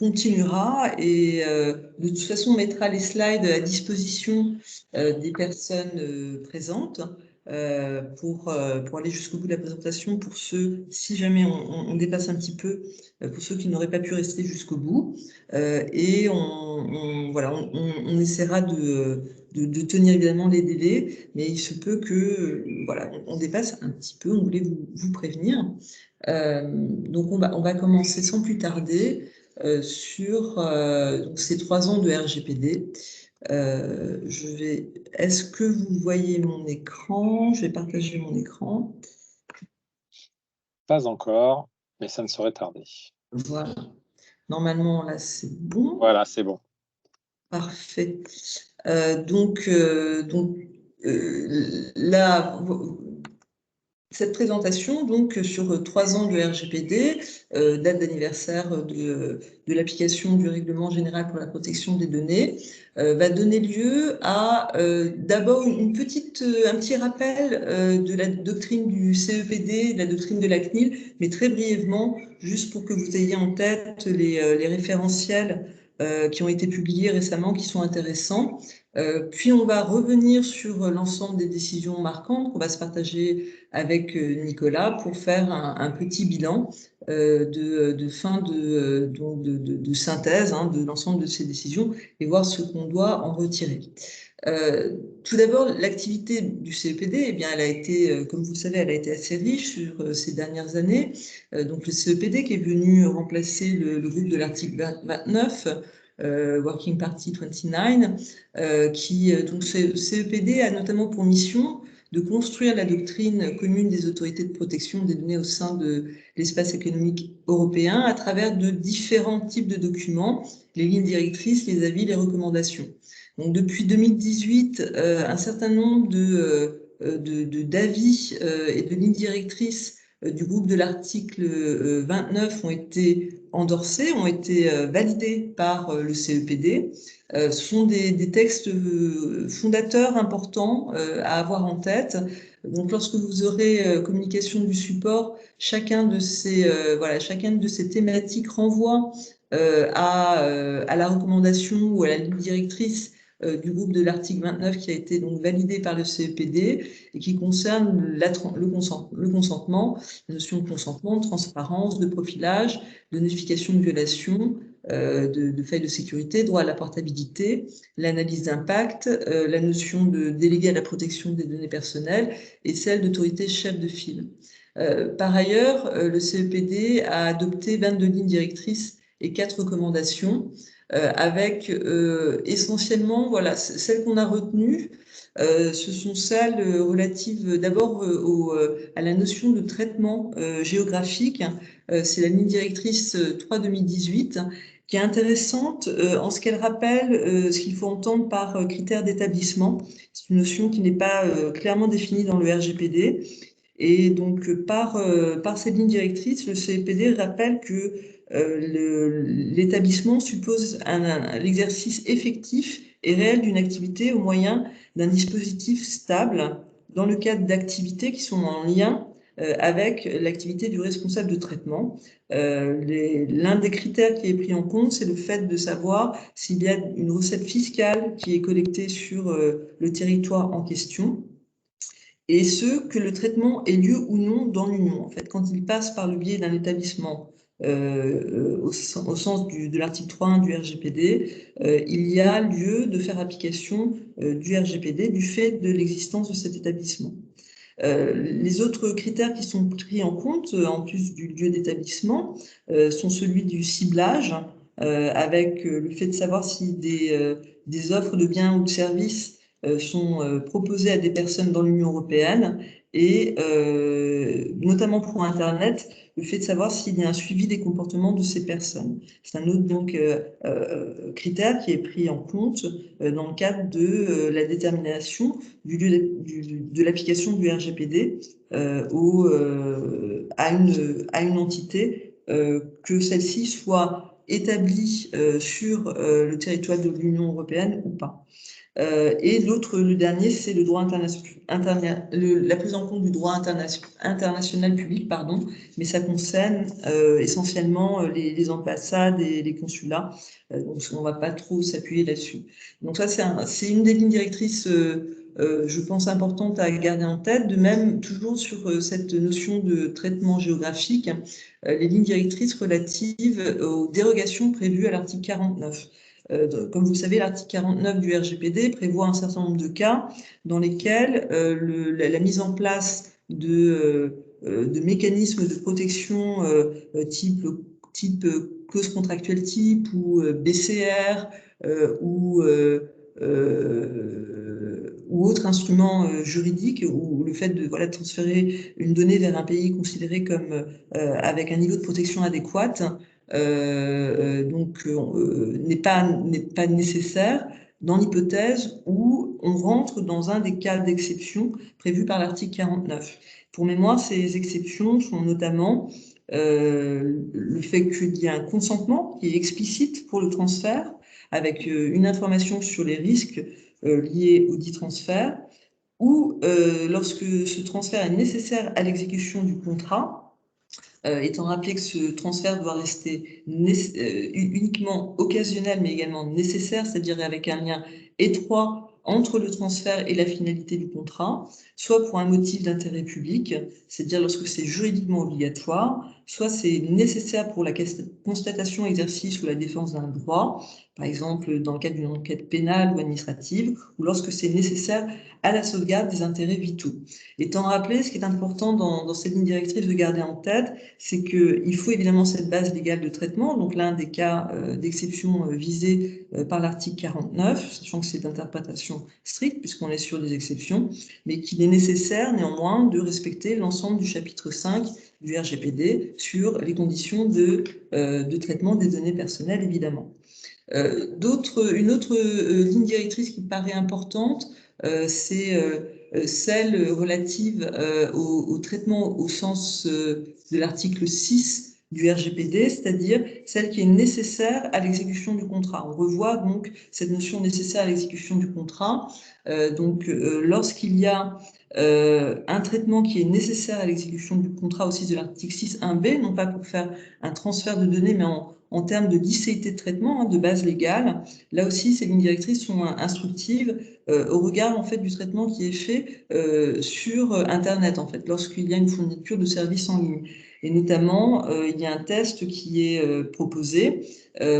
continuera et de toute façon mettra les slides à disposition des personnes présentes pour aller jusqu'au bout de la présentation, pour ceux, si jamais on dépasse un petit peu, pour ceux qui n'auraient pas pu rester jusqu'au bout. Et voilà, on essaiera de tenir évidemment les délais, mais il se peut que voilà, on dépasse un petit peu, on voulait vous prévenir. Donc on va commencer sans plus tarder sur donc ces 3 ans de RGPD. Est-ce que vous voyez mon écran? Je vais partager mon écran. Pas encore, mais ça ne saurait tarder. Voilà. Normalement, là, c'est bon. Voilà, c'est bon. Parfait. Là, cette présentation, donc, sur 3 ans de RGPD, date d'anniversaire de l'application du Règlement général pour la protection des données, va donner lieu à d'abord un petit rappel de la doctrine du CEPD, de la doctrine de la CNIL, mais très brièvement, juste pour que vous ayez en tête les référentiels qui ont été publiés récemment, qui sont intéressants. Puis on va revenir sur l'ensemble des décisions marquantes qu'on va se partager avec Nicolas pour faire un petit bilan de fin de synthèse de l'ensemble de ces décisions et voir ce qu'on doit en retirer. Tout d'abord, l'activité du CEPD, eh bien, elle a été, comme vous le savez, elle a été assez riche sur ces dernières années. Donc le CEPD qui est venu remplacer le groupe de l'article 29, Working Party 29, donc ce CEPD a notamment pour mission de construire la doctrine commune des autorités de protection des données au sein de l'espace économique européen à travers de différents types de documents, les lignes directrices, les avis, les recommandations. Donc depuis 2018, un certain nombre d'avis et de lignes directrices du groupe de l'article 29 ont été endorsés, ont été validés par le CEPD. Ce sont des textes fondateurs importants à avoir en tête. Donc, lorsque vous aurez communication du support, chacune de ces thématiques renvoie à la recommandation ou à la ligne directrice du groupe de l'article 29 qui a été donc validé par le CEPD et qui concerne le consentement, la notion de consentement, de transparence, de profilage, de notification de violation, de failles de sécurité, droit à la portabilité, l'analyse d'impact, la notion de délégué à la protection des données personnelles et celle d'autorité chef de file. Par ailleurs, le CEPD a adopté 22 lignes directrices et 4 recommandations avec essentiellement, voilà, celles qu'on a retenues, ce sont celles relatives d'abord à la notion de traitement géographique. C'est la ligne directrice 3-2018 qui est intéressante en ce qu'elle rappelle ce qu'il faut entendre par critère d'établissement. C'est une notion qui n'est pas clairement définie dans le RGPD. Et donc, par cette ligne directrice, le CEPD rappelle que l'établissement suppose l'exercice effectif et réel d'une activité au moyen d'un dispositif stable dans le cadre d'activités qui sont en lien avec l'activité du responsable de traitement. L'un des critères qui est pris en compte, c'est le fait de savoir s'il y a une recette fiscale qui est collectée sur le territoire en question, et que le traitement ait lieu ou non dans l'Union. En fait, quand il passe par le biais d'un établissement au sens de l'article 3.1 du RGPD, il y a lieu de faire application du RGPD du fait de l'existence de cet établissement. Les autres critères qui sont pris en compte, en plus du lieu d'établissement, sont celui du ciblage, avec le fait de savoir si des offres de biens ou de services sont proposées à des personnes dans l'Union européenne et notamment pour Internet, le fait de savoir s'il y a un suivi des comportements de ces personnes. C'est un autre donc critère qui est pris en compte dans le cadre de la détermination du lieu de l'application du RGPD à une entité, que celle-ci soit établie sur le territoire de l'Union européenne ou pas. Et le dernier, c'est le droit la prise en compte du droit international public, pardon, mais ça concerne essentiellement les ambassades et les consulats, donc on ne va pas trop s'appuyer là-dessus. Donc ça, c'est une des lignes directrices, je pense, importantes à garder en tête. De même, toujours sur cette notion de traitement géographique, les lignes directrices relatives aux dérogations prévues à l'article 49. Comme vous le savez, l'article 49 du RGPD prévoit un certain nombre de cas dans lesquels la mise en place de mécanismes de protection type clause contractuelle type ou BCR ou autre instrument juridique, ou le fait de transférer une donnée vers un pays considéré comme avec un niveau de protection adéquate, n'est pas nécessaire dans l'hypothèse où on rentre dans un des cas d'exception prévus par l'article 49. Pour mémoire, ces exceptions sont notamment le fait qu'il y a un consentement qui est explicite pour le transfert, avec une information sur les risques liés au dit transfert, ou lorsque ce transfert est nécessaire à l'exécution du contrat, étant rappelé que ce transfert doit rester uniquement occasionnel, mais également nécessaire, c'est-à-dire avec un lien étroit entre le transfert et la finalité du contrat, soit pour un motif d'intérêt public, c'est-à-dire lorsque c'est juridiquement obligatoire, soit c'est nécessaire pour la constatation, exercice ou la défense d'un droit, par exemple dans le cadre d'une enquête pénale ou administrative, ou lorsque c'est nécessaire à la sauvegarde des intérêts vitaux. Étant rappelé, ce qui est important dans cette ligne directrice de garder en tête, c'est qu'il faut évidemment cette base légale de traitement, donc l'un des cas d'exception visés par l'article 49, sachant que c'est d'interprétation stricte puisqu'on est sur des exceptions, mais qu'il est nécessaire néanmoins de respecter l'ensemble du chapitre 5 du RGPD sur les conditions de traitement des données personnelles, évidemment. Une autre ligne directrice qui paraît importante, c'est celle relative au traitement au sens de l'article 6 du RGPD, c'est-à-dire celle qui est nécessaire à l'exécution du contrat. On revoit donc cette notion nécessaire à l'exécution du contrat. Lorsqu'il y a un traitement qui est nécessaire à l'exécution du contrat au 6 de l'article 6.1b, non pas pour faire un transfert de données, mais en termes de licéité de traitement, de base légale. Là aussi, ces lignes directrices sont instructives au regard en fait du traitement qui est fait sur Internet, en fait, lorsqu'il y a une fourniture de services en ligne. Et notamment, il y a un test qui est proposé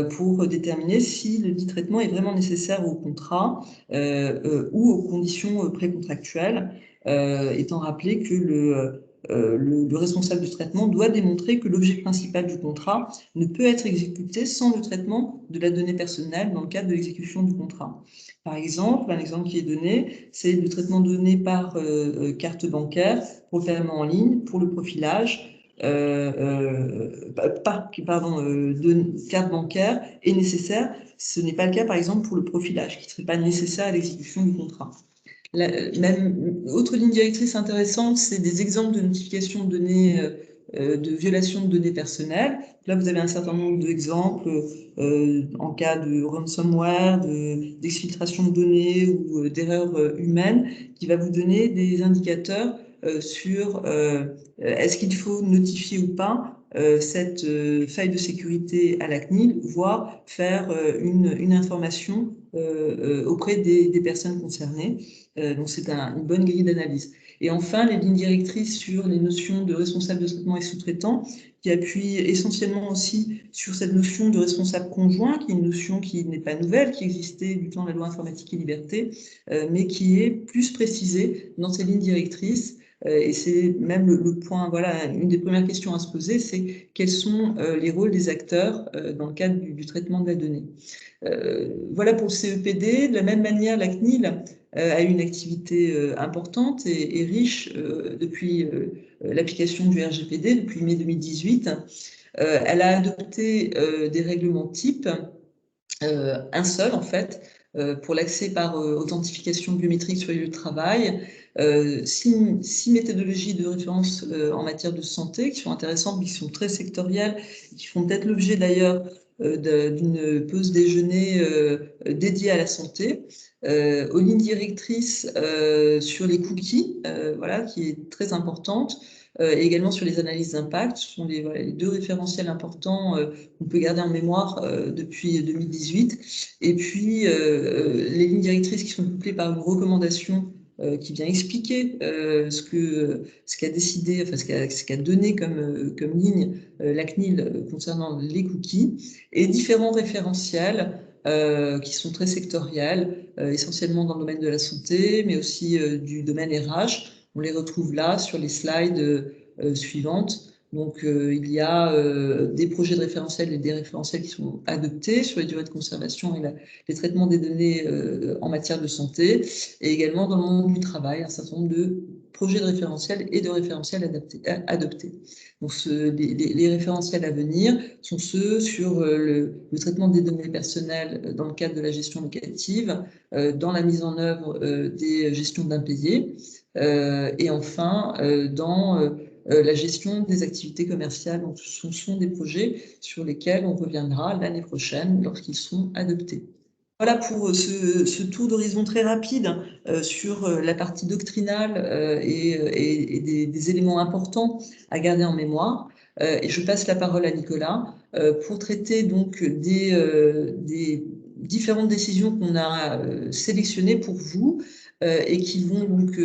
pour déterminer si le dit traitement est vraiment nécessaire au contrat ou aux conditions précontractuelles, étant rappelé que le responsable du traitement doit démontrer que l'objet principal du contrat ne peut être exécuté sans le traitement de la donnée personnelle dans le cadre de l'exécution du contrat. Par exemple, un exemple qui est donné, c'est le traitement donné par carte bancaire pour le paiement en ligne, pour le profilage, de carte bancaire est nécessaire. Ce n'est pas le cas, par exemple, pour le profilage, qui ne serait pas nécessaire à l'exécution du contrat. Autre ligne directrice intéressante, c'est des exemples de notification de données, de violation de données personnelles. Là, vous avez un certain nombre d'exemples en cas de ransomware, d'exfiltration de données ou d'erreurs humaines, qui va vous donner des indicateurs sur est-ce qu'il faut notifier ou pas cette faille de sécurité à la CNIL, voire faire une information auprès des personnes concernées. Donc, c'est une bonne grille d'analyse. Et enfin, les lignes directrices sur les notions de responsable de traitement et sous-traitant, qui appuient essentiellement aussi sur cette notion de responsable conjoint, qui est une notion qui n'est pas nouvelle, qui existait du temps de la loi informatique et liberté, mais qui est plus précisée dans ces lignes directrices. Et c'est même le point, voilà, une des premières questions à se poser, c'est quels sont les rôles des acteurs dans le cadre du traitement de la donnée. Voilà pour le CEPD. De la même manière, la CNIL a une activité importante et riche depuis l'application du RGPD, depuis mai 2018. Elle a adopté des règlements types, un seul en fait, pour l'accès par authentification biométrique sur les lieux de travail, 6 méthodologies de référence en matière de santé qui sont intéressantes, mais qui sont très sectorielles, qui font peut-être l'objet d'ailleurs d'une pause déjeuner dédiée à la santé, aux lignes directrices sur les cookies, voilà, qui est très importante, et également sur les analyses d'impact. Ce sont les deux référentiels importants qu'on peut garder en mémoire depuis 2018. Et puis, les lignes directrices qui sont couplées par une recommandation qui vient expliquer ce qu'a décidé, enfin ce qu'a donné comme ligne la CNIL concernant les cookies, et différents référentiels qui sont très sectoriels, essentiellement dans le domaine de la santé, mais aussi du domaine RH. On les retrouve là sur les slides suivantes. Donc, il y a des projets de référentiels et des référentiels qui sont adoptés sur les durées de conservation et les traitements des données en matière de santé, et également dans le monde du travail, un certain nombre de projets de référentiels et de référentiels adoptés. Donc, les référentiels à venir sont ceux sur le traitement des données personnelles dans le cadre de la gestion locative, dans la mise en œuvre des gestions d'impayés, et enfin dans la gestion des activités commerciales. Donc, ce sont des projets sur lesquels on reviendra l'année prochaine lorsqu'ils sont adoptés. Voilà pour ce tour d'horizon très rapide sur la partie doctrinale et des éléments importants à garder en mémoire. Et je passe la parole à Nicolas pour traiter donc des différentes décisions qu'on a sélectionnées pour vous et qui vont donc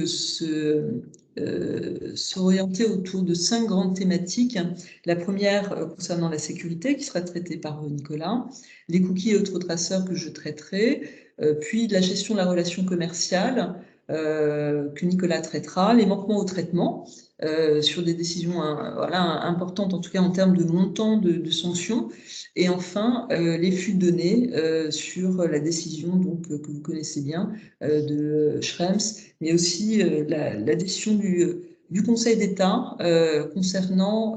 s'orienter autour de 5 grandes thématiques. La première concernant la sécurité, qui sera traitée par Nicolas, les cookies et autres traceurs que je traiterai, puis de la gestion de la relation commerciale que Nicolas traitera, les manquements au traitement sur des décisions voilà, importantes, en tout cas en termes de montant de sanctions, et enfin les flux de données sur la décision donc, que vous connaissez bien de Schrems, mais aussi la décision du Conseil d'État concernant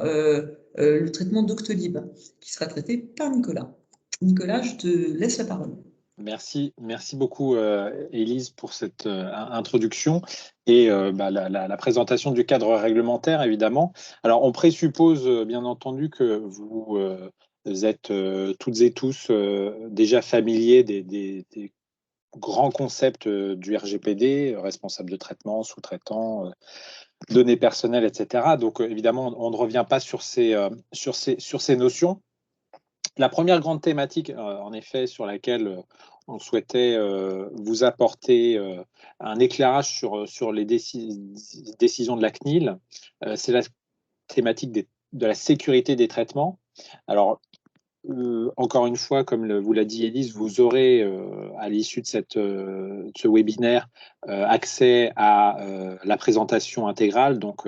le traitement Doctolib, qui sera traité par Nicolas. Nicolas, je te laisse la parole. Merci beaucoup, Élise, pour cette introduction et la présentation du cadre réglementaire, évidemment. Alors, on présuppose, bien entendu, que vous êtes toutes et tous déjà familiers des grands concepts du RGPD, responsable de traitement, sous-traitant, données personnelles, etc. Donc, évidemment, on ne revient pas sur ces notions. La première grande thématique, en effet, sur laquelle on souhaitait vous apporter un éclairage sur les décisions de la CNIL, c'est la thématique de la sécurité des traitements. Alors, encore une fois, comme vous l'a dit Élise, vous aurez à l'issue de ce webinaire accès à la présentation intégrale. Donc,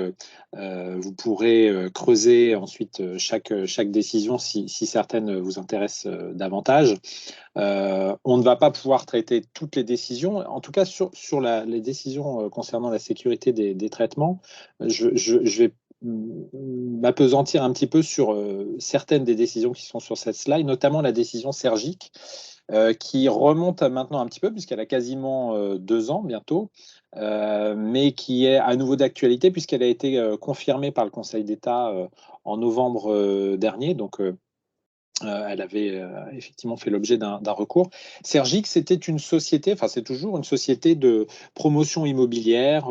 vous pourrez creuser ensuite chaque décision si certaines vous intéressent davantage. On ne va pas pouvoir traiter toutes les décisions. En tout cas, sur les décisions concernant la sécurité des traitements, je vais m'apesantir un petit peu sur certaines des décisions qui sont sur cette slide, notamment la décision Sergic, qui remonte maintenant un petit peu, puisqu'elle a quasiment 2 ans bientôt, mais qui est à nouveau d'actualité, puisqu'elle a été confirmée par le Conseil d'État en novembre dernier. Donc, elle avait effectivement fait l'objet d'un recours. Sergic, c'était une société, enfin c'est toujours une société de promotion immobilière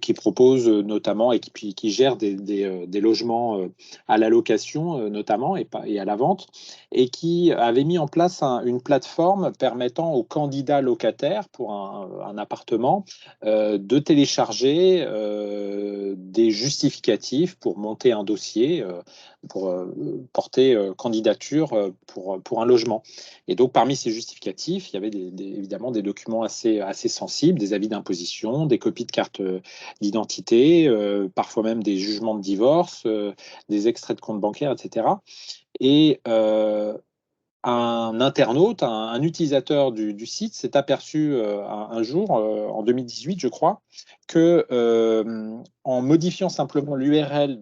qui propose notamment et qui gère des logements à la location notamment et à la vente, et qui avait mis en place une plateforme permettant aux candidats locataires pour un appartement de télécharger des justificatifs pour monter un dossier pour porter candidature pour un logement. Et donc, parmi ces justificatifs, il y avait évidemment des documents assez sensibles, des avis d'imposition, des copies de cartes d'identité, parfois même des jugements de divorce, des extraits de comptes bancaires, etc. Et un internaute, un utilisateur du site s'est aperçu un jour, en 2018 je crois, que en modifiant simplement l'URL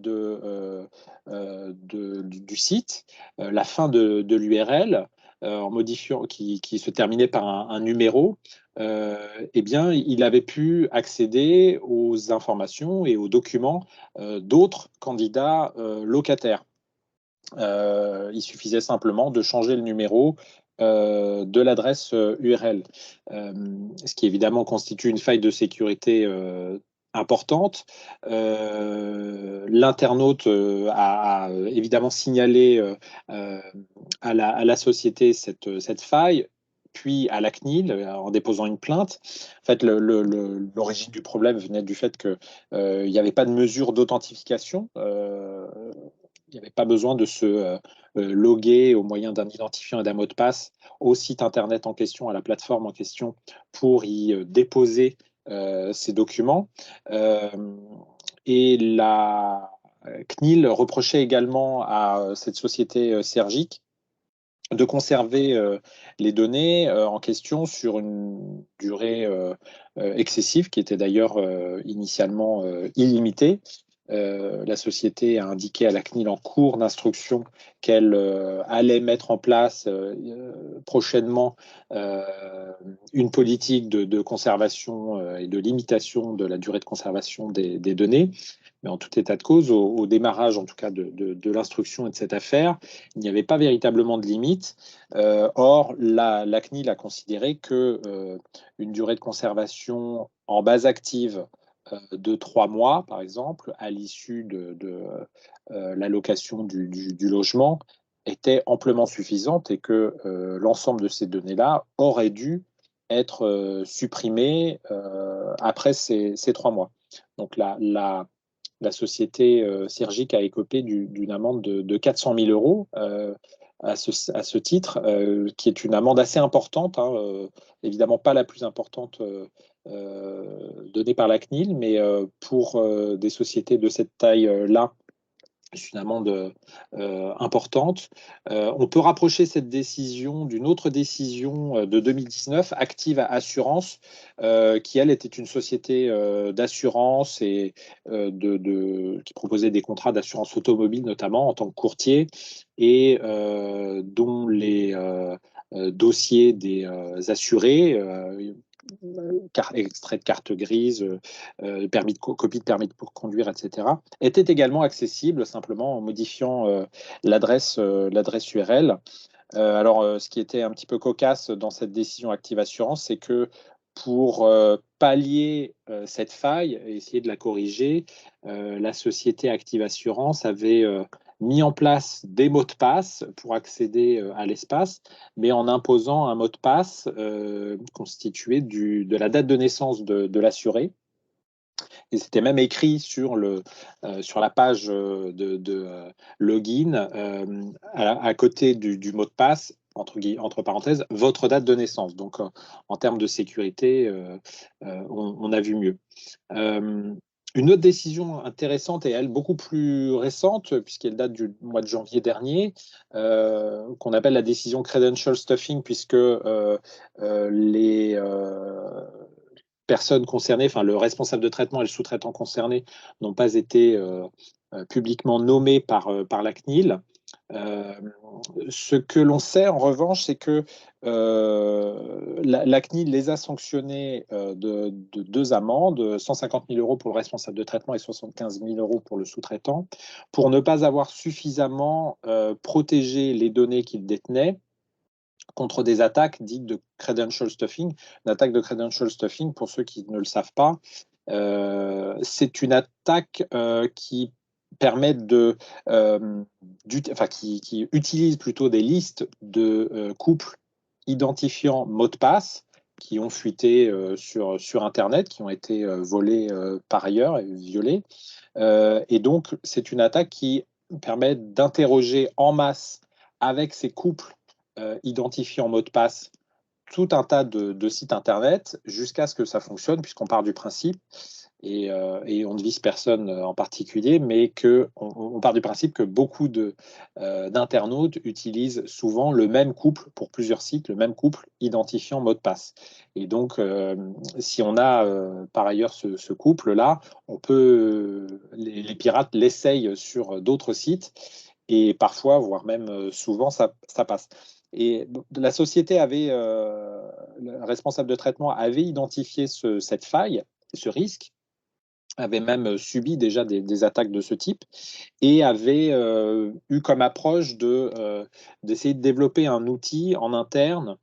du site, la fin de l'URL, en modifiant, qui se terminait par un numéro, eh bien, il avait pu accéder aux informations et aux documents d'autres candidats locataires. Il suffisait simplement de changer le numéro de l'adresse URL, ce qui évidemment constitue une faille de sécurité importante. L'internaute a évidemment signalé à la société cette faille, puis à la CNIL en déposant une plainte. En fait, l'origine du problème venait du fait qu'il n'y avait pas de mesure d'authentification. Il n'y avait pas besoin de se loguer au moyen d'un identifiant et d'un mot de passe au site internet en question, à la plateforme en question, pour y déposer ces documents. Et la CNIL reprochait également à cette société Sergic de conserver les données en question sur une durée excessive, qui était d'ailleurs initialement illimitée. La société a indiqué à la CNIL en cours d'instruction qu'elle allait mettre en place prochainement une politique de conservation et de limitation de la durée de conservation des données. Mais en tout état de cause, au démarrage en tout cas de l'instruction et de cette affaire, il n'y avait pas véritablement de limite. Or, la CNIL a considéré qu'une durée de conservation en base active de 3 mois, par exemple, à l'issue de l'allocation du logement, était amplement suffisante et que l'ensemble de ces données-là auraient dû être supprimées après ces 3 mois. Donc la société Sergic a écopé d'une amende de 400 000 euros à ce titre, qui est une amende assez importante, hein, évidemment pas la plus importante donnée par la CNIL, mais pour des sociétés de cette taille-là, c'est une amende importante. On peut rapprocher cette décision d'une autre décision de 2019, Active Assurance, qui, elle, était une société d'assurance et qui proposait des contrats d'assurance automobile, notamment en tant que courtier, et dont les dossiers des assurés, extrait de carte grise, copie de permis de conduire, etc., était également accessible simplement en modifiant l'adresse URL. Alors, ce qui était un petit peu cocasse dans cette décision Active Assurance, c'est que pour pallier cette faille et essayer de la corriger, la société Active Assurance avait mis en place des mots de passe pour accéder à l'espace, mais en imposant un mot de passe constitué de la date de naissance de l'assuré. Et c'était même écrit sur la page de login, à côté du mot de passe, entre parenthèses, votre date de naissance. Donc, en termes de sécurité, on a vu mieux. Une autre décision intéressante et elle beaucoup plus récente, puisqu'elle date du mois de janvier dernier, qu'on appelle la décision credential stuffing, puisque les personnes concernées, enfin le responsable de traitement et le sous-traitant concerné n'ont pas été publiquement nommés par la CNIL. Ce que l'on sait en revanche, c'est que la CNIL les a sanctionnés de 2 amendes, 150 000 euros pour le responsable de traitement et 75 000 euros pour le sous-traitant, pour ne pas avoir suffisamment protégé les données qu'ils détenaient contre des attaques dites de credential stuffing. Une attaque de credential stuffing, pour ceux qui ne le savent pas, c'est une attaque qui permet qui utilise plutôt des listes de couples identifiant mots de passe qui ont fuité sur Internet, qui ont été volés par ailleurs et violés. Et donc, c'est une attaque qui permet d'interroger en masse avec ces couples identifiant mot de passe tout un tas de sites Internet jusqu'à ce que ça fonctionne, puisqu'on part du principe, et on ne vise personne en particulier, mais on part du principe que beaucoup d'internautes utilisent souvent le même couple pour plusieurs sites, le même couple identifiant mot de passe. Et donc, si on a par ailleurs ce couple-là, les pirates l'essayent sur d'autres sites, et parfois, voire même souvent, ça passe. Et la société le responsable de traitement avait identifié cette faille, ce risque, avait même subi déjà des attaques de ce type et avait eu comme approche d'essayer de développer un outil en interne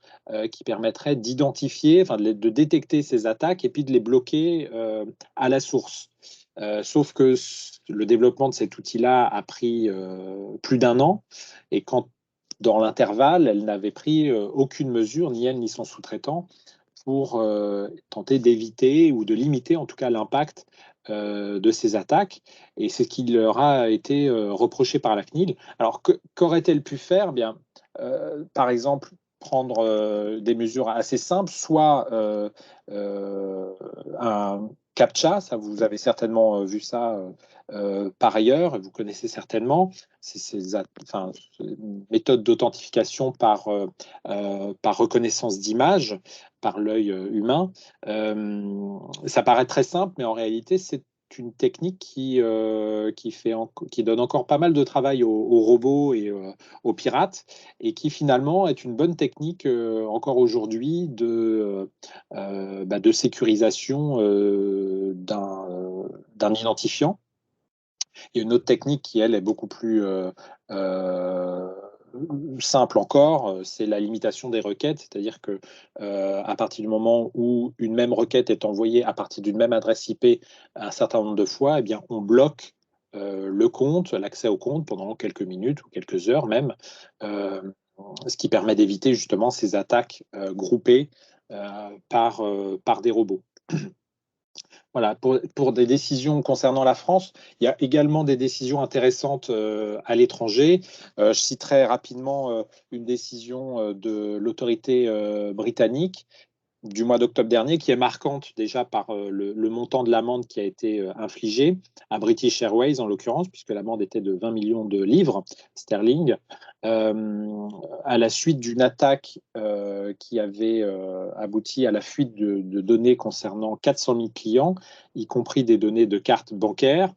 qui permettrait d'identifier, enfin de détecter ces attaques et puis de les bloquer à la source. Sauf que le développement de cet outil-là a pris plus d'un an et quand dans l'intervalle, elle n'avait pris aucune mesure, ni elle ni son sous-traitant, pour tenter d'éviter ou de limiter en tout cas l'impact de ces attaques. Et c'est ce qui leur a été reproché par la CNIL. Alors, qu'aurait-elle pu faire? Bien, par exemple, prendre des mesures assez simples, soit un CAPTCHA, ça vous avez certainement vu ça par ailleurs, et vous connaissez certainement, c'est ces méthodes d'authentification par reconnaissance d'image, par l'œil humain. Ça paraît très simple, mais en réalité, c'est une technique qui donne encore pas mal de travail aux robots et aux pirates, et qui finalement est une bonne technique encore aujourd'hui de sécurisation d'un identifiant. Il y a une autre technique qui, elle, est beaucoup plus euh, simple encore, c'est la limitation des requêtes, c'est-à-dire que à partir du moment où une même requête est envoyée à partir d'une même adresse IP un certain nombre de fois, eh bien, on bloque le compte, l'accès au compte pendant quelques minutes ou quelques heures même, euh, ce qui permet d'éviter justement ces attaques groupées par des robots. Voilà, pour des décisions concernant la France, il y a également des décisions intéressantes à l'étranger. Je citerai rapidement une décision de l'autorité britannique du mois d'octobre dernier, qui est marquante déjà par le montant de l'amende qui a été infligée à British Airways, en l'occurrence, puisque l'amende était de 20 millions de livres sterling, à la suite d'une attaque qui avait abouti à la fuite de données concernant 400 000 clients, y compris des données de cartes bancaires.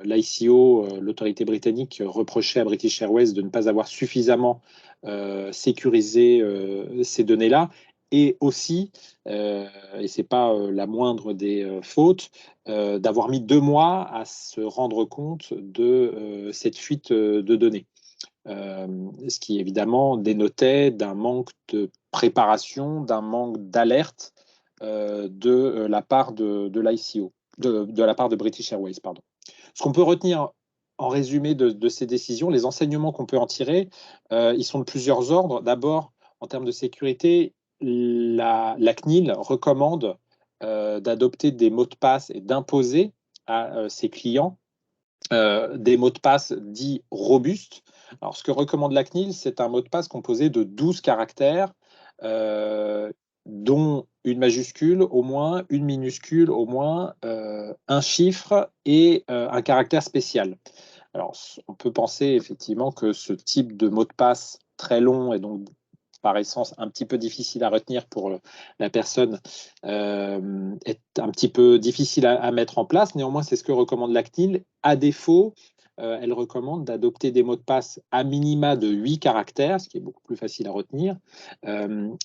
L'ICO, l'autorité britannique, reprochait à British Airways de ne pas avoir suffisamment sécurisé ces données-là, et aussi, et ce n'est pas la moindre des fautes, d'avoir mis 2 mois à se rendre compte de cette fuite de données. Ce qui évidemment dénotait d'un manque de préparation, d'un manque d'alerte de la part de l'ICO, de la part de British Airways, pardon. Ce qu'on peut retenir en résumé de ces décisions, les enseignements qu'on peut en tirer, ils sont de plusieurs ordres. D'abord, en termes de sécurité, la CNIL recommande d'adopter des mots de passe et d'imposer à ses clients des mots de passe dits robustes. Alors, ce que recommande la CNIL, c'est un mot de passe composé de 12 caractères, dont une majuscule au moins, une minuscule au moins, un chiffre et un caractère spécial. Alors, on peut penser effectivement que ce type de mot de passe très long et donc par essence un petit peu difficile à retenir pour la personne est un petit peu difficile à mettre en place. Néanmoins, c'est ce que recommande la CNIL. À défaut, elle recommande d'adopter des mots de passe à minima de 8 caractères, ce qui est beaucoup plus facile à retenir,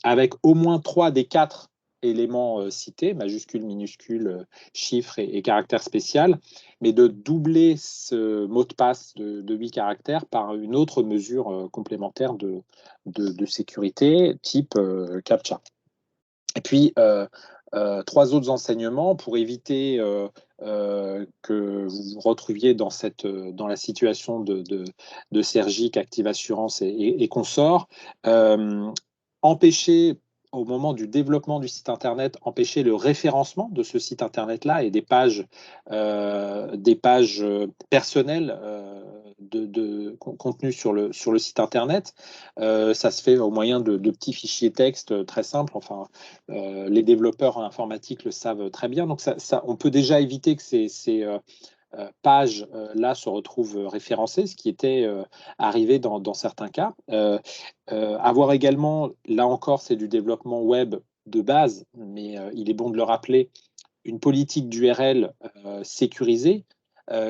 avec au moins 3 des 4 éléments cités, majuscules, minuscules, chiffres et caractères spécial, mais de doubler ce mot de passe de 8 caractères par une autre mesure complémentaire de sécurité, type CAPTCHA. Et puis, 3 autres enseignements pour éviter que vous vous retrouviez dans la situation de Sergic, Active Assurance et consorts. Empêcher, au moment du développement du site Internet, empêcher le référencement de ce site Internet-là et des pages personnelles contenues sur le site Internet. Ça se fait au moyen de petits fichiers texte très simples. Enfin, les développeurs informatiques le savent très bien. Donc, on peut déjà éviter que ces pages-là se retrouvent référencées, ce qui était arrivé dans certains cas. Avoir également, là encore, c'est du développement web de base, mais il est bon de le rappeler, une politique d'URL sécurisée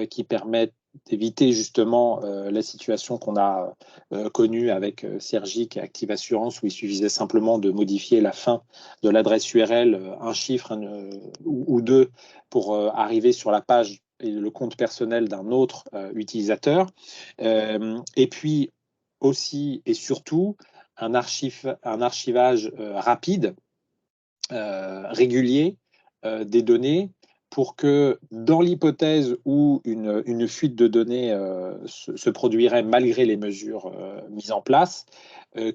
qui permet d'éviter justement la situation qu'on a connue avec Sergic et Active Assurance, où il suffisait simplement de modifier la fin de l'adresse URL, un chiffre ou deux, pour arriver sur la page et le compte personnel d'un autre utilisateur. Et puis aussi et surtout, un archivage rapide, régulier des données, pour que, dans l'hypothèse où une fuite de données se produirait malgré les mesures mises en place,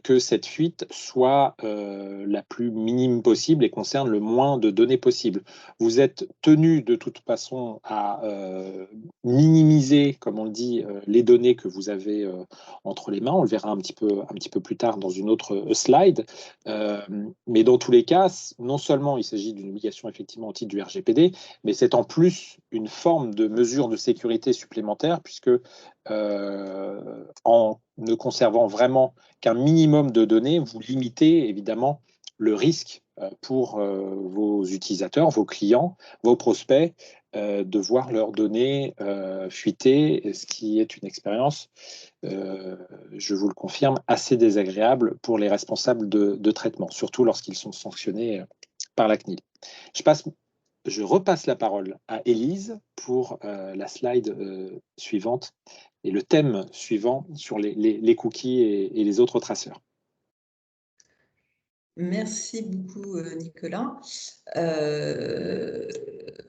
que cette fuite soit la plus minime possible et concerne le moins de données possible. Vous êtes tenu de toute façon à minimiser, comme on le dit, les données que vous avez entre les mains. On le verra un petit peu plus tard dans une autre slide. Mais dans tous les cas, non seulement il s'agit d'une obligation effectivement au titre du RGPD, mais c'est en plus une forme de mesure de sécurité supplémentaire, puisque en ne conservant vraiment qu'un minimum de données, vous limitez évidemment le risque pour vos utilisateurs, vos clients, vos prospects, de voir leurs données fuiter, ce qui est une expérience, je vous le confirme, assez désagréable pour les responsables de traitement, surtout lorsqu'ils sont sanctionnés par la CNIL. Je repasse la parole à Élise pour la slide suivante et le thème suivant sur les cookies et les autres traceurs. Merci beaucoup, Nicolas.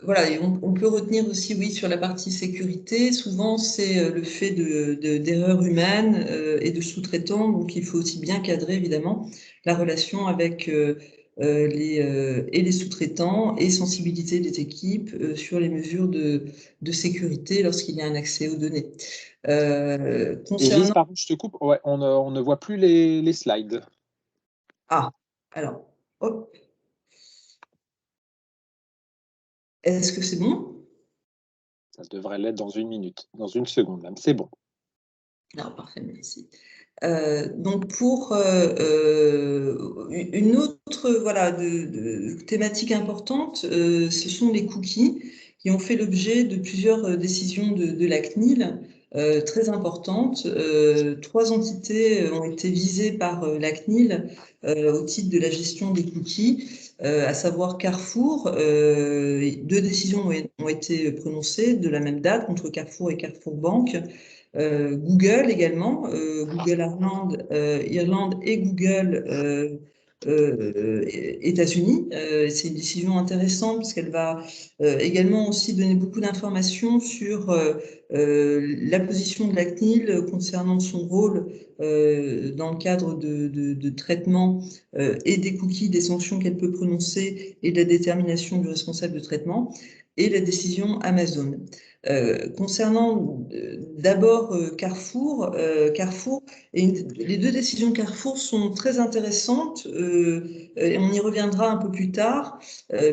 Voilà, et on peut retenir aussi, oui, sur la partie sécurité, souvent c'est le fait d'erreurs humaines et de sous-traitants, donc il faut aussi bien cadrer évidemment la relation avec les sous-traitants et sensibilité des équipes sur les mesures de sécurité lorsqu'il y a un accès aux données. Élise, pardon, je te coupe, ouais, on ne voit plus les slides. Ah, alors, hop. Est-ce que c'est bon? Ça devrait l'être dans une minute, dans une seconde même, c'est bon. Alors, parfait, merci. Donc, pour une autre thématique importante, ce sont les cookies qui ont fait l'objet de plusieurs décisions de la CNIL très importantes. 3 entités ont été visées par la CNIL au titre de la gestion des cookies, à savoir Carrefour. 2 décisions ont été prononcées de la même date contre Carrefour et Carrefour Banque. Google également, Google Irlande et Google États-Unis. C'est une décision intéressante parce qu'elle va également aussi donner beaucoup d'informations sur la position de la CNIL concernant son rôle dans le cadre de traitement et des cookies, des sanctions qu'elle peut prononcer et de la détermination du responsable de traitement, et la décision Amazon. Concernant d'abord Carrefour, les 2 décisions Carrefour sont très intéressantes et on y reviendra un peu plus tard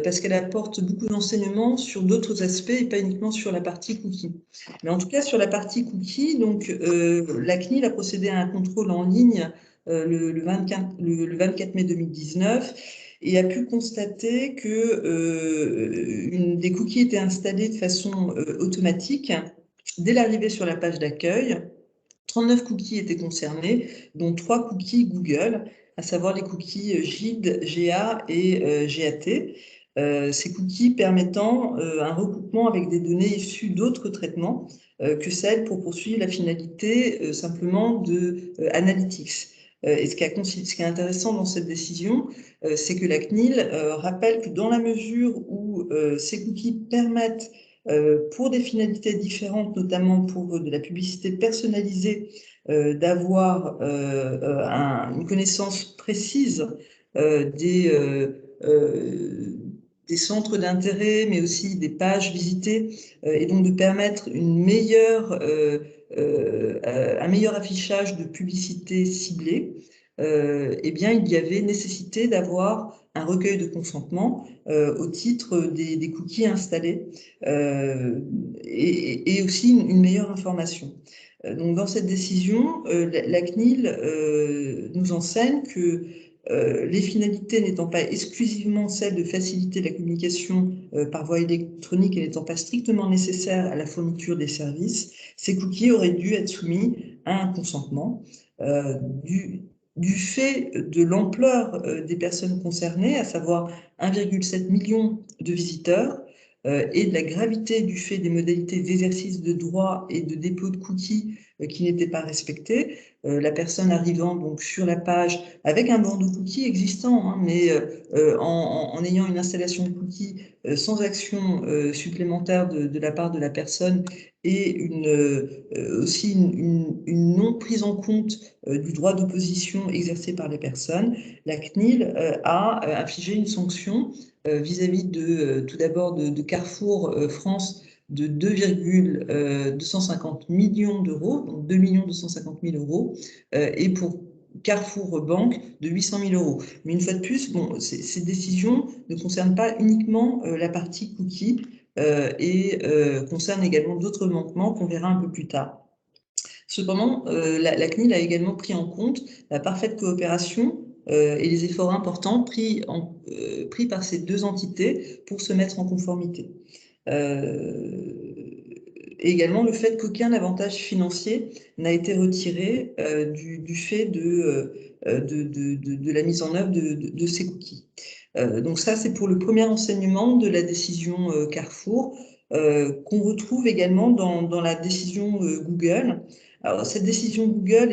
parce qu'elles apportent beaucoup d'enseignements sur d'autres aspects et pas uniquement sur la partie cookie. Mais en tout cas, sur la partie cookie, donc la CNIL a procédé à un contrôle en ligne le 24 mai 2019 et a pu constater que des cookies étaient installés de façon automatique dès l'arrivée sur la page d'accueil. 39 cookies étaient concernés, dont 3 cookies Google, à savoir les cookies GID, GA et GAT. Ces cookies permettant un recoupement avec des données issues d'autres traitements que celles pour poursuivre la finalité simplement de Analytics. Et ce qui est intéressant dans cette décision, c'est que la CNIL rappelle que dans la mesure où ces cookies permettent, pour des finalités différentes, notamment pour de la publicité personnalisée, d'avoir une connaissance précise des centres d'intérêt, mais aussi des pages visitées, et donc de permettre un meilleur affichage de publicité ciblée, eh bien, il y avait nécessité d'avoir un recueil de consentement au titre des cookies installés et aussi une meilleure information. Donc, dans cette décision, la CNIL nous enseigne que les finalités n'étant pas exclusivement celles de faciliter la communication par voie électronique et n'étant pas strictement nécessaires à la fourniture des services, ces cookies auraient dû être soumis à un consentement. Du fait de l'ampleur des personnes concernées, à savoir 1,7 million de visiteurs, et de la gravité du fait des modalités d'exercice de droit et de dépôt de cookies qui n'étaient pas respectées, la personne arrivant donc sur la page avec un banc de cookies existant, hein, mais en ayant une installation de cookies sans action supplémentaire de la part de la personne et aussi une non prise en compte du droit d'opposition exercé par les personnes, la CNIL a infligé une sanction vis-à-vis tout d'abord de Carrefour France de 2,250 millions d'euros, donc 2 250 000 euros, et pour Carrefour Banque de 800 000 euros. Mais une fois de plus, bon, ces décisions ne concernent pas uniquement la partie cookies et concernent également d'autres manquements qu'on verra un peu plus tard. Cependant, la CNIL a également pris en compte la parfaite coopération et les efforts importants pris par ces deux entités pour se mettre en conformité. Et également le fait qu'aucun avantage financier n'a été retiré du fait de la mise en œuvre de ces cookies. Donc ça, c'est pour le premier enseignement de la décision Carrefour, qu'on retrouve également dans la décision Google. Alors, cette décision Google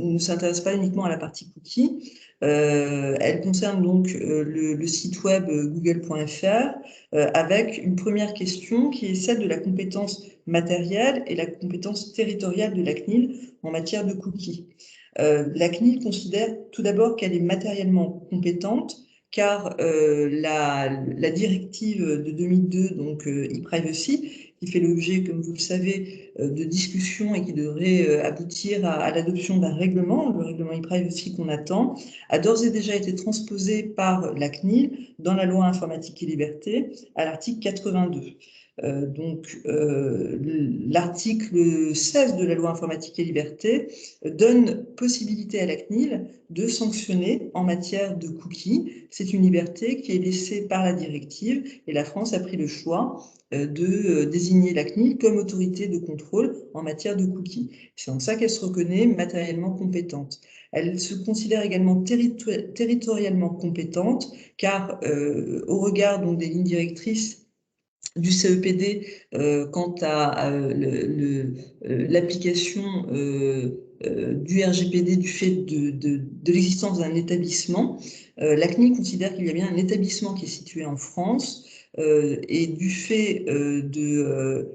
ne s'intéresse pas uniquement à la partie cookie. Elle concerne donc le site web google.fr avec une première question qui est celle de la compétence matérielle et la compétence territoriale de la CNIL en matière de cookies. La CNIL considère tout d'abord qu'elle est matériellement compétente car la directive de 2002, donc e-privacy, qui fait l'objet, comme vous le savez, de discussions et qui devrait aboutir à l'adoption d'un règlement, le règlement e-privacy qu'on attend, a d'ores et déjà été transposé par la CNIL dans la loi informatique et liberté à l'article 82. L'article 16 de la loi informatique et liberté donne possibilité à la CNIL de sanctionner en matière de cookies. C'est une liberté qui est laissée par la directive et la France a pris le choix de désigner la CNIL comme autorité de contrôle en matière de cookies. C'est en ça qu'elle se reconnaît matériellement compétente. Elle se considère également territorialement compétente car au regard donc, des lignes directrices du CEPD quant à l'application du RGPD du fait de l'existence d'un établissement. La CNIL considère qu'il y a bien un établissement qui est situé en France et du fait de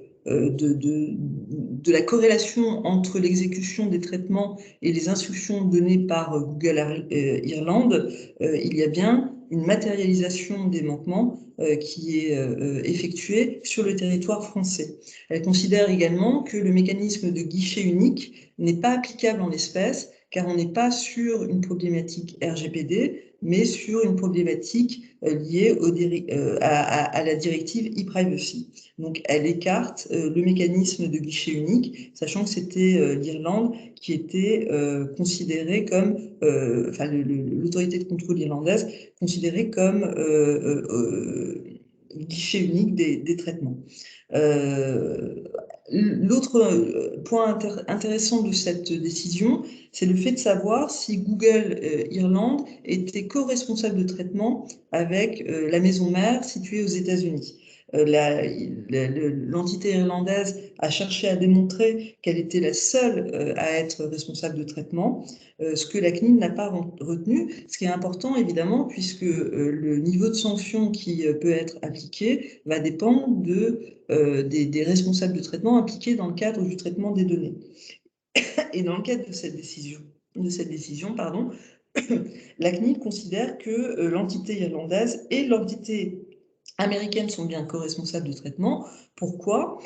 la corrélation entre l'exécution des traitements et les instructions données par Google Irlande, il y a bien une matérialisation des manquements qui est effectuée sur le territoire français. Elle considère également que le mécanisme de guichet unique n'est pas applicable en l'espèce, car on n'est pas sur une problématique RGPD, mais sur une problématique liée à la directive e-privacy. Donc, elle écarte le mécanisme de guichet unique, sachant que c'était l'Irlande qui était considérée comme, l'autorité de contrôle irlandaise considérée comme guichet unique des traitements. L'autre point intéressant de cette décision, c'est le fait de savoir si Google Irlande était co-responsable de traitement avec la maison mère située aux États-Unis. L'entité irlandaise a cherché à démontrer qu'elle était la seule à être responsable de traitement, ce que la CNIL n'a pas retenu, ce qui est important évidemment puisque le niveau de sanction qui peut être appliqué va dépendre des responsables de traitement impliqués dans le cadre du traitement des données. Et dans le cadre de cette décision, la CNIL considère que l'entité irlandaise et l'entité américaines sont bien co-responsables de traitement. Pourquoi ?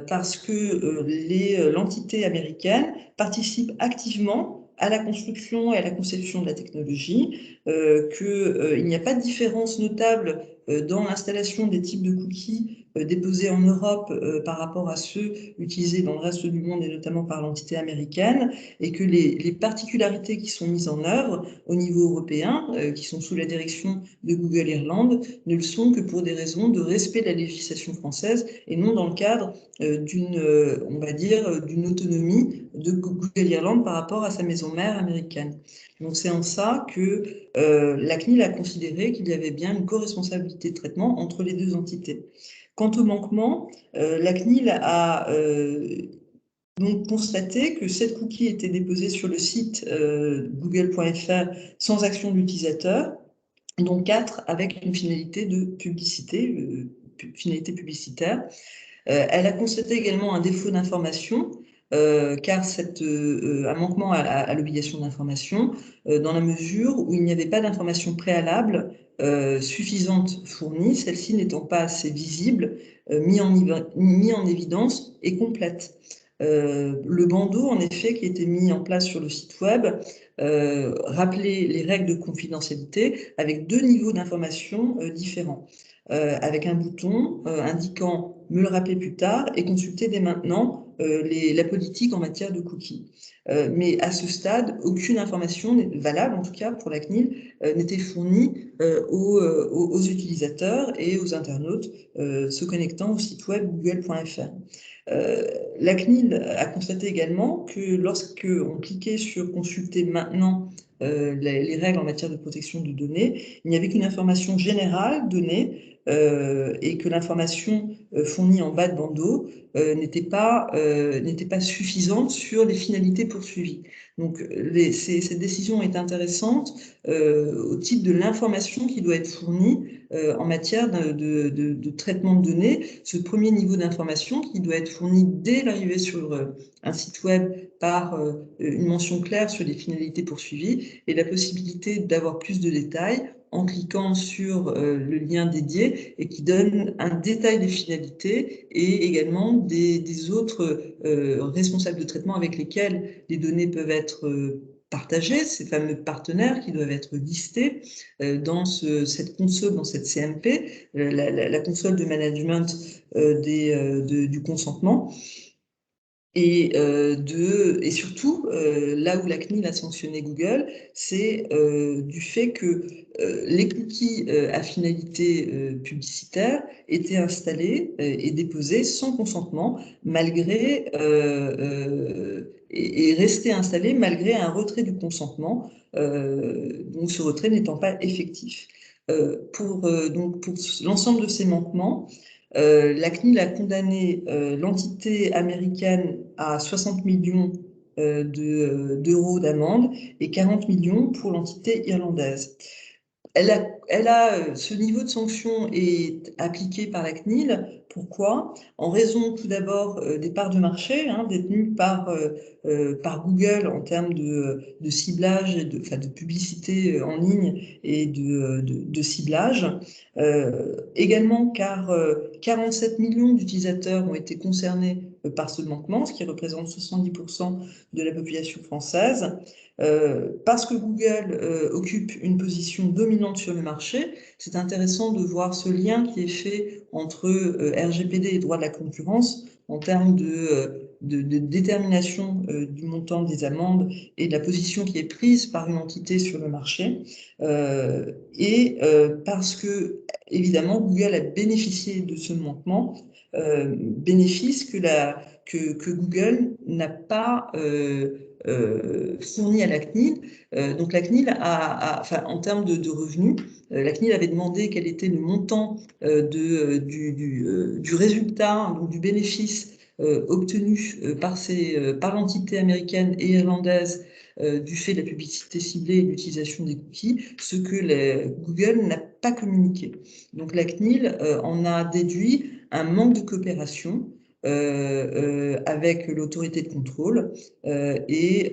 Parce que l'entité américaine participe activement à la construction et à la conception de la technologie, qu'il n'y a pas de différence notable dans l'installation des types de cookies déposés en Europe par rapport à ceux utilisés dans le reste du monde et notamment par l'entité américaine, et que les particularités qui sont mises en œuvre au niveau européen, qui sont sous la direction de Google Irlande, ne le sont que pour des raisons de respect de la législation française et non dans le cadre on va dire, d'une autonomie de Google Irlande par rapport à sa maison mère américaine. Donc c'est en ça que la CNIL a considéré qu'il y avait bien une co-responsabilité de traitement entre les deux entités. Quant au manquement, la CNIL a donc constaté que 7 cookies étaient déposés sur le site google.fr sans action de l'utilisateur, dont 4 avec une finalité de publicité, finalité publicitaire. Elle a constaté également un défaut d'information, car un manquement à l'obligation d'information, dans la mesure où il n'y avait pas d'information préalable suffisante fournie, celle-ci n'étant pas assez visible, mis en évidence et complète. Le bandeau, en effet, qui était mis en place sur le site web, rappelait les règles de confidentialité avec 2 niveaux d'information différents, avec un bouton indiquant « me le rappeler plus tard » et « consulter dès maintenant la politique en matière de cookies ». Mais à ce stade, aucune information valable, en tout cas pour la CNIL, n'était fournie aux utilisateurs et aux internautes se connectant au site web google.fr. La CNIL a constaté également que lorsque on cliquait sur « Consulter maintenant » les règles en matière de protection de données, il n'y avait qu'une information générale donnée et que l'information fournie en bas de bandeau n'était pas suffisante sur les finalités poursuivies. Donc cette décision est intéressante au titre de l'information qui doit être fournie en matière de traitement de données, ce premier niveau d'information qui doit être fourni dès l'arrivée sur un site web par une mention claire sur les finalités poursuivies et la possibilité d'avoir plus de détails en cliquant sur le lien dédié et qui donne un détail des finalités et également des autres responsables de traitement avec lesquels les données peuvent être partagés, ces fameux partenaires qui doivent être listés dans cette console, dans cette CMP, la console de management du consentement. Et surtout, là où la CNIL a sanctionné Google, c'est du fait que les cookies à finalité publicitaire étaient installés et déposés sans consentement, malgré et restaient installés malgré un retrait du consentement, donc ce retrait n'étant pas effectif. Pour l'ensemble de ces manquements, la CNIL a condamné l'entité américaine à 60 millions d'euros d'amende et 40 millions pour l'entité irlandaise. Ce niveau de sanction est appliqué par la CNIL. Pourquoi? En raison tout d'abord des parts de marché détenues par Google en termes de ciblage, et de publicité en ligne et de ciblage. Également car 47 millions d'utilisateurs ont été concernés par ce manquement, ce qui représente 70% de la population française. Parce que Google occupe une position dominante sur le marché, c'est intéressant de voir ce lien qui est fait entre RGPD et droit de la concurrence en termes de détermination du montant des amendes et de la position qui est prise par une entité sur le marché. Parce que, évidemment, Google a bénéficié de ce manquement, bénéfice que Google n'a pas fourni à la CNIL. Donc la CNIL en termes de revenus, la CNIL avait demandé quel était le montant du résultat, donc du bénéfice obtenu par l'entité américaine et irlandaise du fait de la publicité ciblée et de l'utilisation des cookies, ce que Google n'a pas communiqué. Donc la CNIL en a déduit un manque de coopération avec l'autorité de contrôle et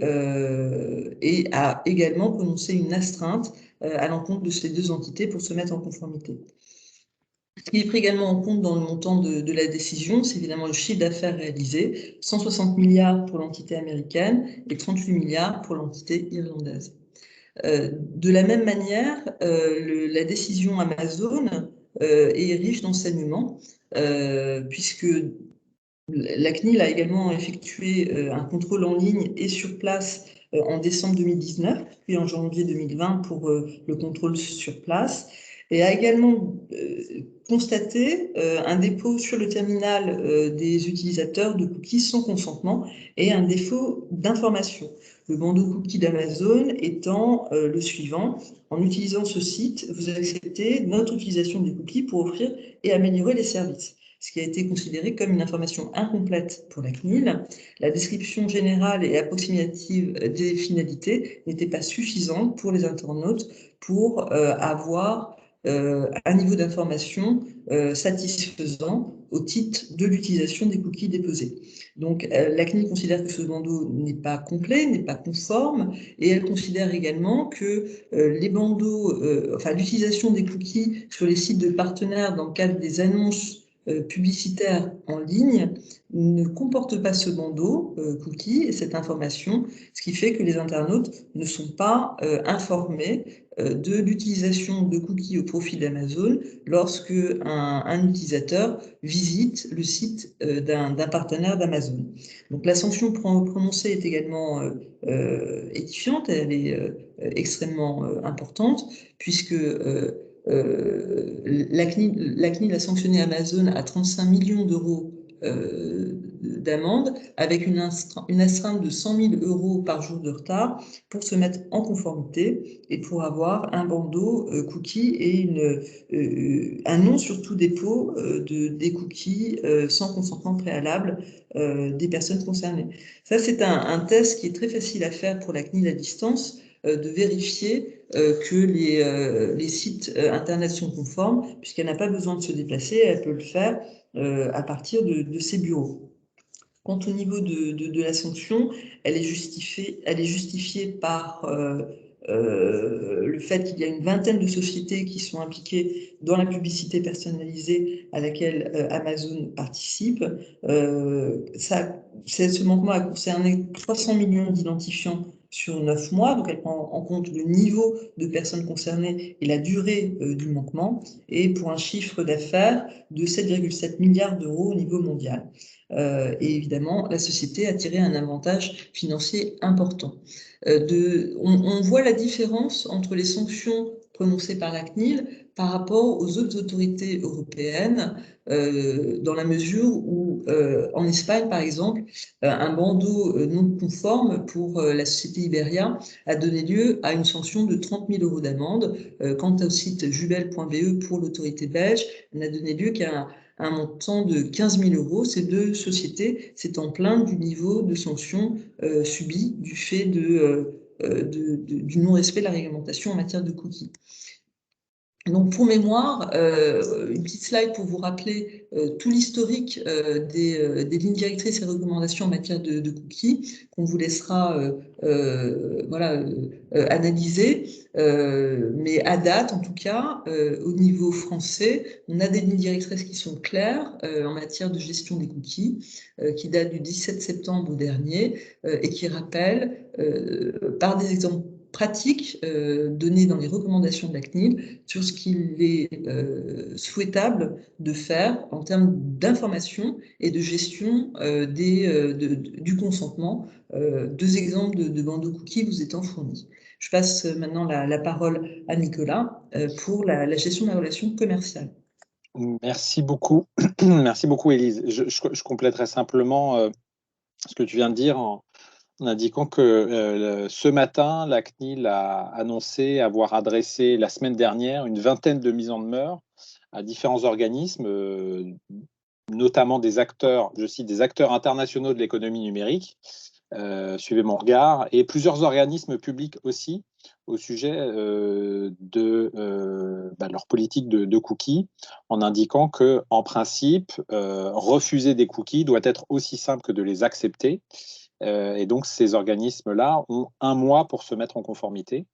a également prononcé une astreinte à l'encontre de ces deux entités pour se mettre en conformité. Ce qui est pris également en compte dans le montant de la décision, c'est évidemment le chiffre d'affaires réalisé, 160 milliards pour l'entité américaine et 38 milliards pour l'entité irlandaise. De la même manière, la décision Amazon est riche d'enseignements. puisque la CNIL a également effectué un contrôle en ligne et sur place en décembre 2019, puis en janvier 2020 pour le contrôle sur place, et a également constaté un dépôt sur le terminal des utilisateurs de cookies sans consentement et un défaut d'information. Le bandeau cookie d'Amazon étant le suivant: en utilisant ce site, vous acceptez notre utilisation des cookies pour offrir et améliorer les services. Ce qui a été considéré comme une information incomplète pour la CNIL. La description générale et approximative des finalités n'était pas suffisante pour les internautes pour avoir un niveau d'information satisfaisant au titre de l'utilisation des cookies déposés. Donc, la CNIL considère que ce bandeau n'est pas complet, n'est pas conforme, et elle considère également que les bandeaux, l'utilisation des cookies sur les sites de partenaires dans le cadre des annonces publicitaire en ligne ne comporte pas ce bandeau cookie et cette information, ce qui fait que les internautes ne sont pas informés de l'utilisation de cookies au profit d'Amazon lorsque un utilisateur visite le site d'un partenaire d'Amazon. Donc la sanction prononcée est également édifiante, elle est extrêmement importante, puisque la CNIL a sanctionné Amazon à 35 millions d'euros d'amende, avec une astreinte de 100 000 euros par jour de retard pour se mettre en conformité et pour avoir un bandeau cookie et un non surtout dépôt des cookies sans consentement préalable des personnes concernées. Ça, c'est un test qui est très facile à faire pour la CNIL à distance, de vérifier que les sites Internet sont conformes, puisqu'elle n'a pas besoin de se déplacer, elle peut le faire à partir de ses bureaux. Quant au niveau de la sanction, elle est justifiée par le fait qu'il y a une vingtaine de sociétés qui sont impliquées dans la publicité personnalisée à laquelle Amazon participe. Ce manquement a concerné 300 millions d'identifiants sur 9 mois, donc elle prend en compte le niveau de personnes concernées et la durée du manquement, et pour un chiffre d'affaires de 7,7 milliards d'euros au niveau mondial. Et évidemment, la société a tiré un avantage financier important. On voit la différence entre les sanctions prononcées par la CNIL par rapport aux autres autorités européennes, dans la mesure où, en Espagne, par exemple, un bandeau non conforme pour la société Iberia a donné lieu à une sanction de 30 000 euros d'amende. Quant au site jubel.be pour l'autorité belge, elle n'a donné lieu qu'à un montant de 15 000 euros. Ces deux sociétés s'étant plaintes du niveau de sanctions subi du fait du non-respect de la réglementation en matière de cookies. Donc, pour mémoire, une petite slide pour vous rappeler tout l'historique des lignes directrices et recommandations en matière de cookies, qu'on vous laissera analyser. Mais à date, en tout cas, au niveau français, on a des lignes directrices qui sont claires en matière de gestion des cookies, qui datent du 17 septembre dernier et qui rappellent, par des exemples pratiques données dans les recommandations de la CNIL sur ce qu'il est souhaitable de faire en termes d'information et de gestion du consentement. Deux exemples de bandeaux cookies vous étant fournis. Je passe maintenant la parole à Nicolas pour la gestion de la relation commerciale. Merci beaucoup. Merci beaucoup, Élise. Je compléterai simplement ce que tu viens de dire en indiquant que ce matin, la CNIL a annoncé avoir adressé la semaine dernière une vingtaine de mises en demeure à différents organismes, notamment des acteurs, je cite, des acteurs internationaux de l'économie numérique, suivez mon regard, et plusieurs organismes publics aussi au sujet de leur politique de cookies, en indiquant que, en principe, refuser des cookies doit être aussi simple que de les accepter. Et donc, ces organismes-là ont un mois pour se mettre en conformité.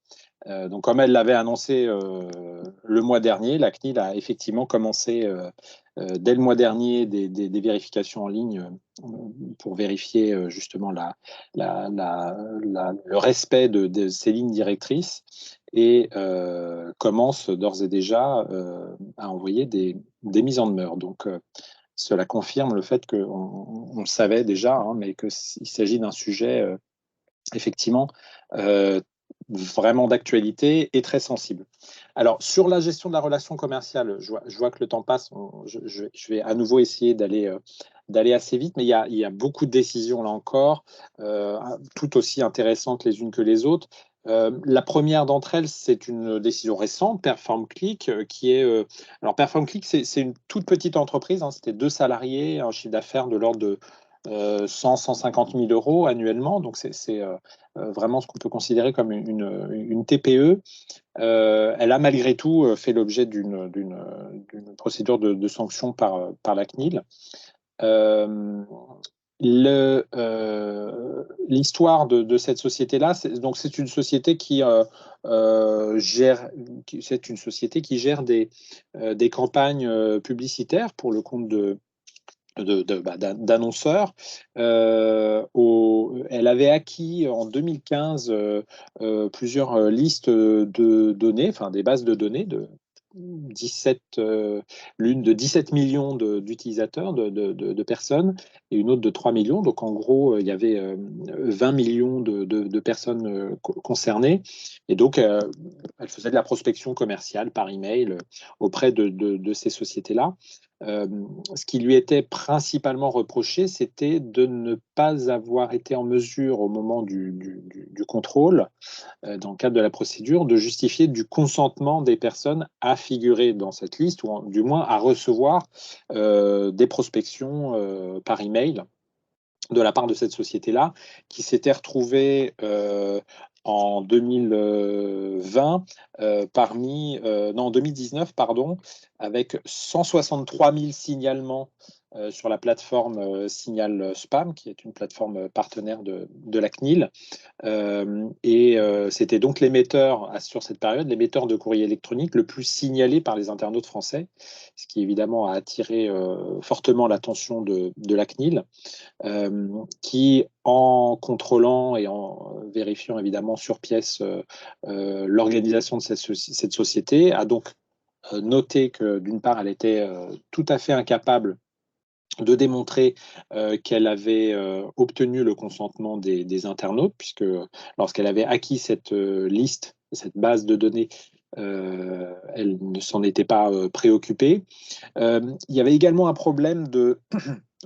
Donc, comme elle l'avait annoncé le mois dernier, la CNIL a effectivement commencé dès le mois dernier des vérifications en ligne pour vérifier justement le respect de ces lignes directrices et commence d'ores et déjà à envoyer des des mises en demeure. Donc, cela confirme le fait qu'on le savait déjà, hein, mais qu'il s'agit d'un sujet effectivement vraiment d'actualité et très sensible. Alors, sur la gestion de la relation commerciale, je vois que le temps passe, je vais à nouveau essayer d'aller assez vite, mais il y a beaucoup de décisions là encore, tout aussi intéressantes les unes que les autres. La première d'entre elles, c'est une décision récente, PerformClick, qui est... alors, PerformClick, c'est une toute petite entreprise, hein, c'était 2 salariés, un chiffre d'affaires de l'ordre de 100-150 000 euros annuellement, donc c'est vraiment ce qu'on peut considérer comme une TPE. Elle a malgré tout fait l'objet d'une procédure de sanction par la CNIL. L'histoire de cette société-là, c'est une société qui gère, c'est une société qui gère des campagnes publicitaires pour le compte d'annonceurs. Elle avait acquis en 2015 plusieurs listes de données, enfin des bases de données de 17, l'une de 17 millions d'utilisateurs, de personnes, et une autre de 3 millions. Donc en gros, il y avait 20 millions de personnes concernées. Et donc, elle faisait de la prospection commerciale par email auprès de ces sociétés-là. Ce qui lui était principalement reproché, c'était de ne pas avoir été en mesure, au moment du contrôle, dans le cadre de la procédure, de justifier du consentement des personnes à figurer dans cette liste, ou du moins à recevoir des prospections par email de la part de cette société-là, qui s'était retrouvée en 2020 en 2019, pardon, avec 163 000 signalements sur la plateforme Signal Spam, qui est une plateforme partenaire de la CNIL. C'était donc l'émetteur, sur cette période, l'émetteur de courrier électronique le plus signalé par les internautes français, ce qui évidemment a attiré fortement l'attention de la CNIL, qui, en contrôlant et en vérifiant évidemment sur pièce l'organisation de cette société, a donc noté que d'une part, elle était tout à fait incapable de démontrer qu'elle avait obtenu le consentement des internautes, puisque lorsqu'elle avait acquis cette liste, cette base de données, elle ne s'en était pas préoccupée. Il y avait également un problème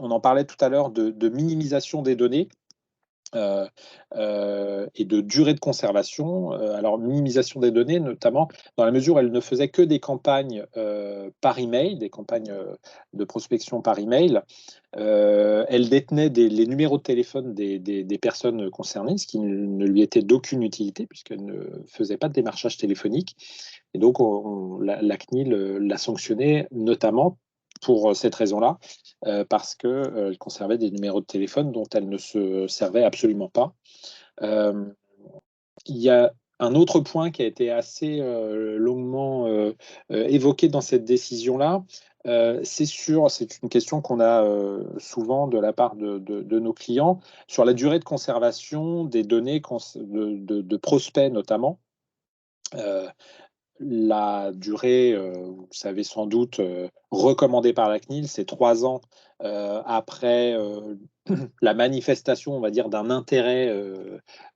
on en parlait tout à l'heure, de minimisation des données. Et de durée de conservation. Alors, minimisation des données, notamment dans la mesure où elle ne faisait que des campagnes par email, des campagnes de prospection par email. Elle détenait les numéros de téléphone des personnes concernées, ce qui ne lui était d'aucune utilité, puisqu'elle ne faisait pas de démarchage téléphonique. Et donc, la CNIL l'a sanctionnée notamment pour cette raison-là, parce qu'elle conservait des numéros de téléphone dont elle ne se servait absolument pas. Il y a un autre point qui a été assez longuement évoqué dans cette décision-là. C'est une question qu'on a souvent de la part de nos clients sur la durée de conservation des données de prospects notamment. La durée, vous le savez sans doute, recommandée par la CNIL, c'est 3 ans après la manifestation, on va dire, d'un intérêt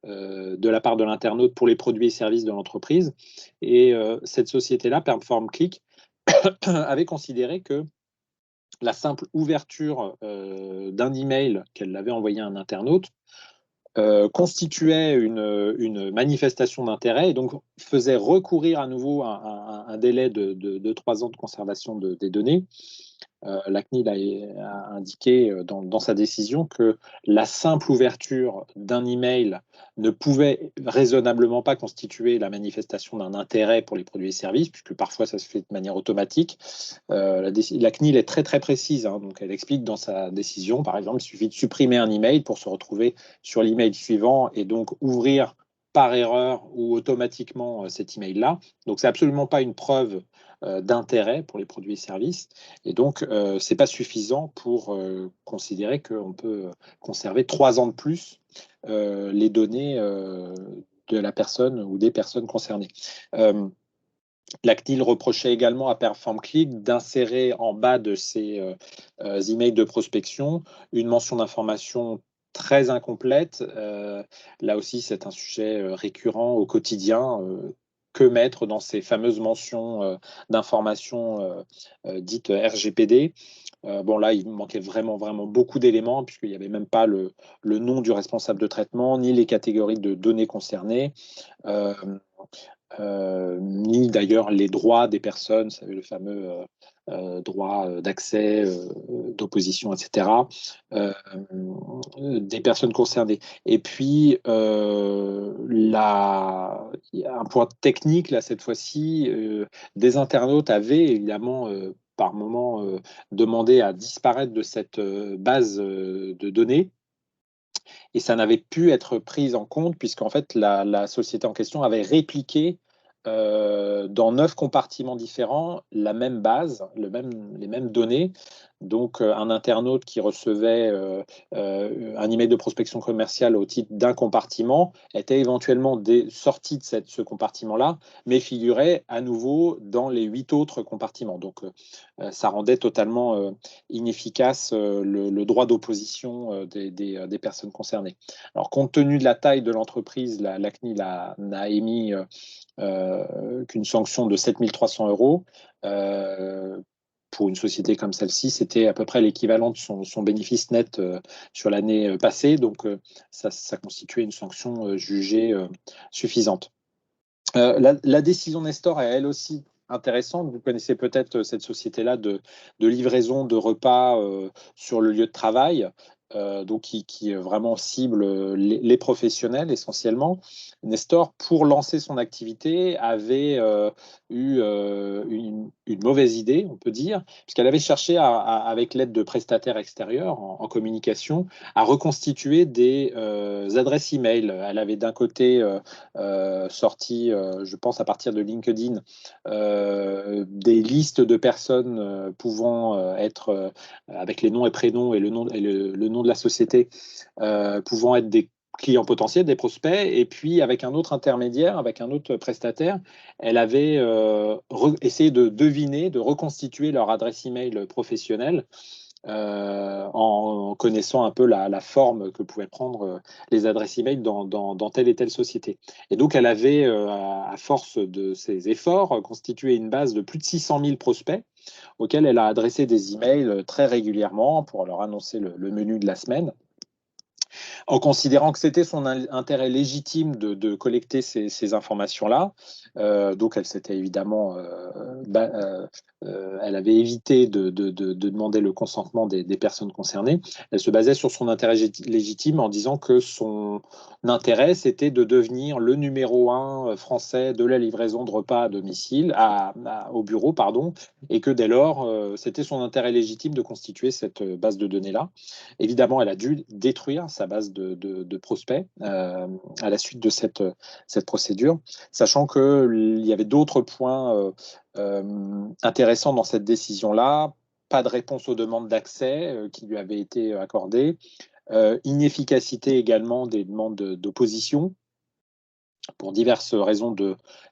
de la part de l'internaute pour les produits et services de l'entreprise. Et cette société-là, PerformClick, avait considéré que la simple ouverture d'un email qu'elle avait envoyé à un internaute constituait une manifestation d'intérêt et donc faisait recourir à nouveau à un délai de 3 ans de conservation des données. La CNIL a indiqué dans sa décision que la simple ouverture d'un email ne pouvait raisonnablement pas constituer la manifestation d'un intérêt pour les produits et services, puisque parfois ça se fait de manière automatique. La CNIL est très très précise, hein, donc elle explique dans sa décision, par exemple, il suffit de supprimer un email pour se retrouver sur l'email suivant et donc ouvrir par erreur ou automatiquement cet email-là. Donc c'est absolument pas une preuve d'intérêt pour les produits et services. Et donc, ce n'est pas suffisant pour considérer qu'on peut conserver 3 ans de plus les données de la personne ou des personnes concernées. La CNIL reprochait également à PerformClick d'insérer en bas de ses emails de prospection une mention d'information très incomplète. Là aussi, c'est un sujet récurrent au quotidien. Que mettre dans ces fameuses mentions d'information dites RGPD? Bon, là, il manquait vraiment, vraiment beaucoup d'éléments, puisqu'il n'y avait même pas le nom du responsable de traitement, ni les catégories de données concernées. Euh, ni d'ailleurs les droits des personnes, vous savez, le fameux droit d'accès, d'opposition, etc., des personnes concernées. Et puis, il y a un point technique, là, cette fois-ci, des internautes avaient évidemment par moment demandé à disparaître de cette base de données. Et ça n'avait pu être pris en compte puisqu'en fait, la société en question avait répliqué dans 9 compartiments différents la même base, les mêmes données. Donc, un internaute qui recevait un email de prospection commerciale au titre d'un compartiment était éventuellement sorti de ce compartiment-là, mais figurait à nouveau dans les 8 autres compartiments. Donc, ça rendait totalement inefficace le droit d'opposition des personnes concernées. Alors, compte tenu de la taille de l'entreprise, la CNIL n'a émis qu'une sanction de 7 300 €. Pour une société comme celle-ci, c'était à peu près l'équivalent de son bénéfice net sur l'année passée. Donc, ça constituait une sanction jugée suffisante. La décision Nestor est elle aussi intéressante. Vous connaissez peut-être cette société-là de livraison de repas sur le lieu de travail, donc qui vraiment cible les professionnels essentiellement. Nestor, pour lancer son activité, avait eu une mauvaise idée, on peut dire, puisqu'elle avait cherché, avec l'aide de prestataires extérieurs en communication, à reconstituer des adresses email. Elle avait d'un côté sorti, je pense à partir de LinkedIn, des listes de personnes pouvant être, avec les noms et prénoms et le nom de la société, pouvant être des clients potentiels, des prospects, et puis avec un autre intermédiaire, avec un autre prestataire, elle avait essayé de deviner, de reconstituer leur adresse email professionnelle en connaissant un peu la forme que pouvaient prendre les adresses email dans telle et telle société. Et donc, elle avait, à force de ses efforts, constitué une base de plus de 600 000 prospects auxquels elle a adressé des emails très régulièrement pour leur annoncer le menu de la semaine, en considérant que c'était son intérêt légitime de collecter ces informations-là. Donc, elle s'était évidemment, elle avait évité de demander le consentement des personnes concernées. Elle se basait sur son intérêt légitime en disant que son intérêt, c'était de devenir le numéro 1 français de la livraison de repas à domicile, au bureau, pardon, et que dès lors, c'était son intérêt légitime de constituer cette base de données-là. Évidemment, elle a dû détruire sa base de prospects à la suite de cette procédure, sachant qu'il y avait d'autres points intéressants dans cette décision-là. Pas de réponse aux demandes d'accès qui lui avaient été accordées, inefficacité également des demandes d'opposition pour diverses raisons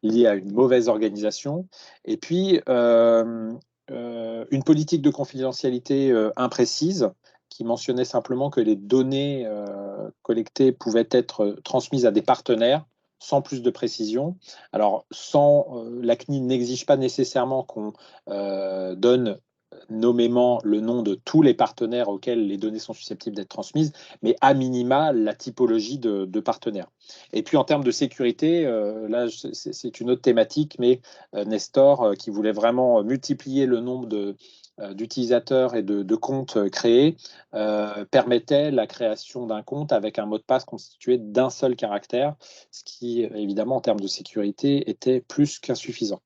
liées à une mauvaise organisation, et puis une politique de confidentialité imprécise qui mentionnait simplement que les données collectées pouvaient être transmises à des partenaires sans plus de précision. Alors, la CNIL n'exige pas nécessairement qu'on donne nommément le nom de tous les partenaires auxquels les données sont susceptibles d'être transmises, mais à minima la typologie de partenaires. Et puis en termes de sécurité, là c'est une autre thématique, mais Nestor, qui voulait vraiment multiplier le nombre d'utilisateurs et de comptes créés, permettait la création d'un compte avec un mot de passe constitué d'un seul caractère, ce qui évidemment en termes de sécurité était plus qu'insuffisant.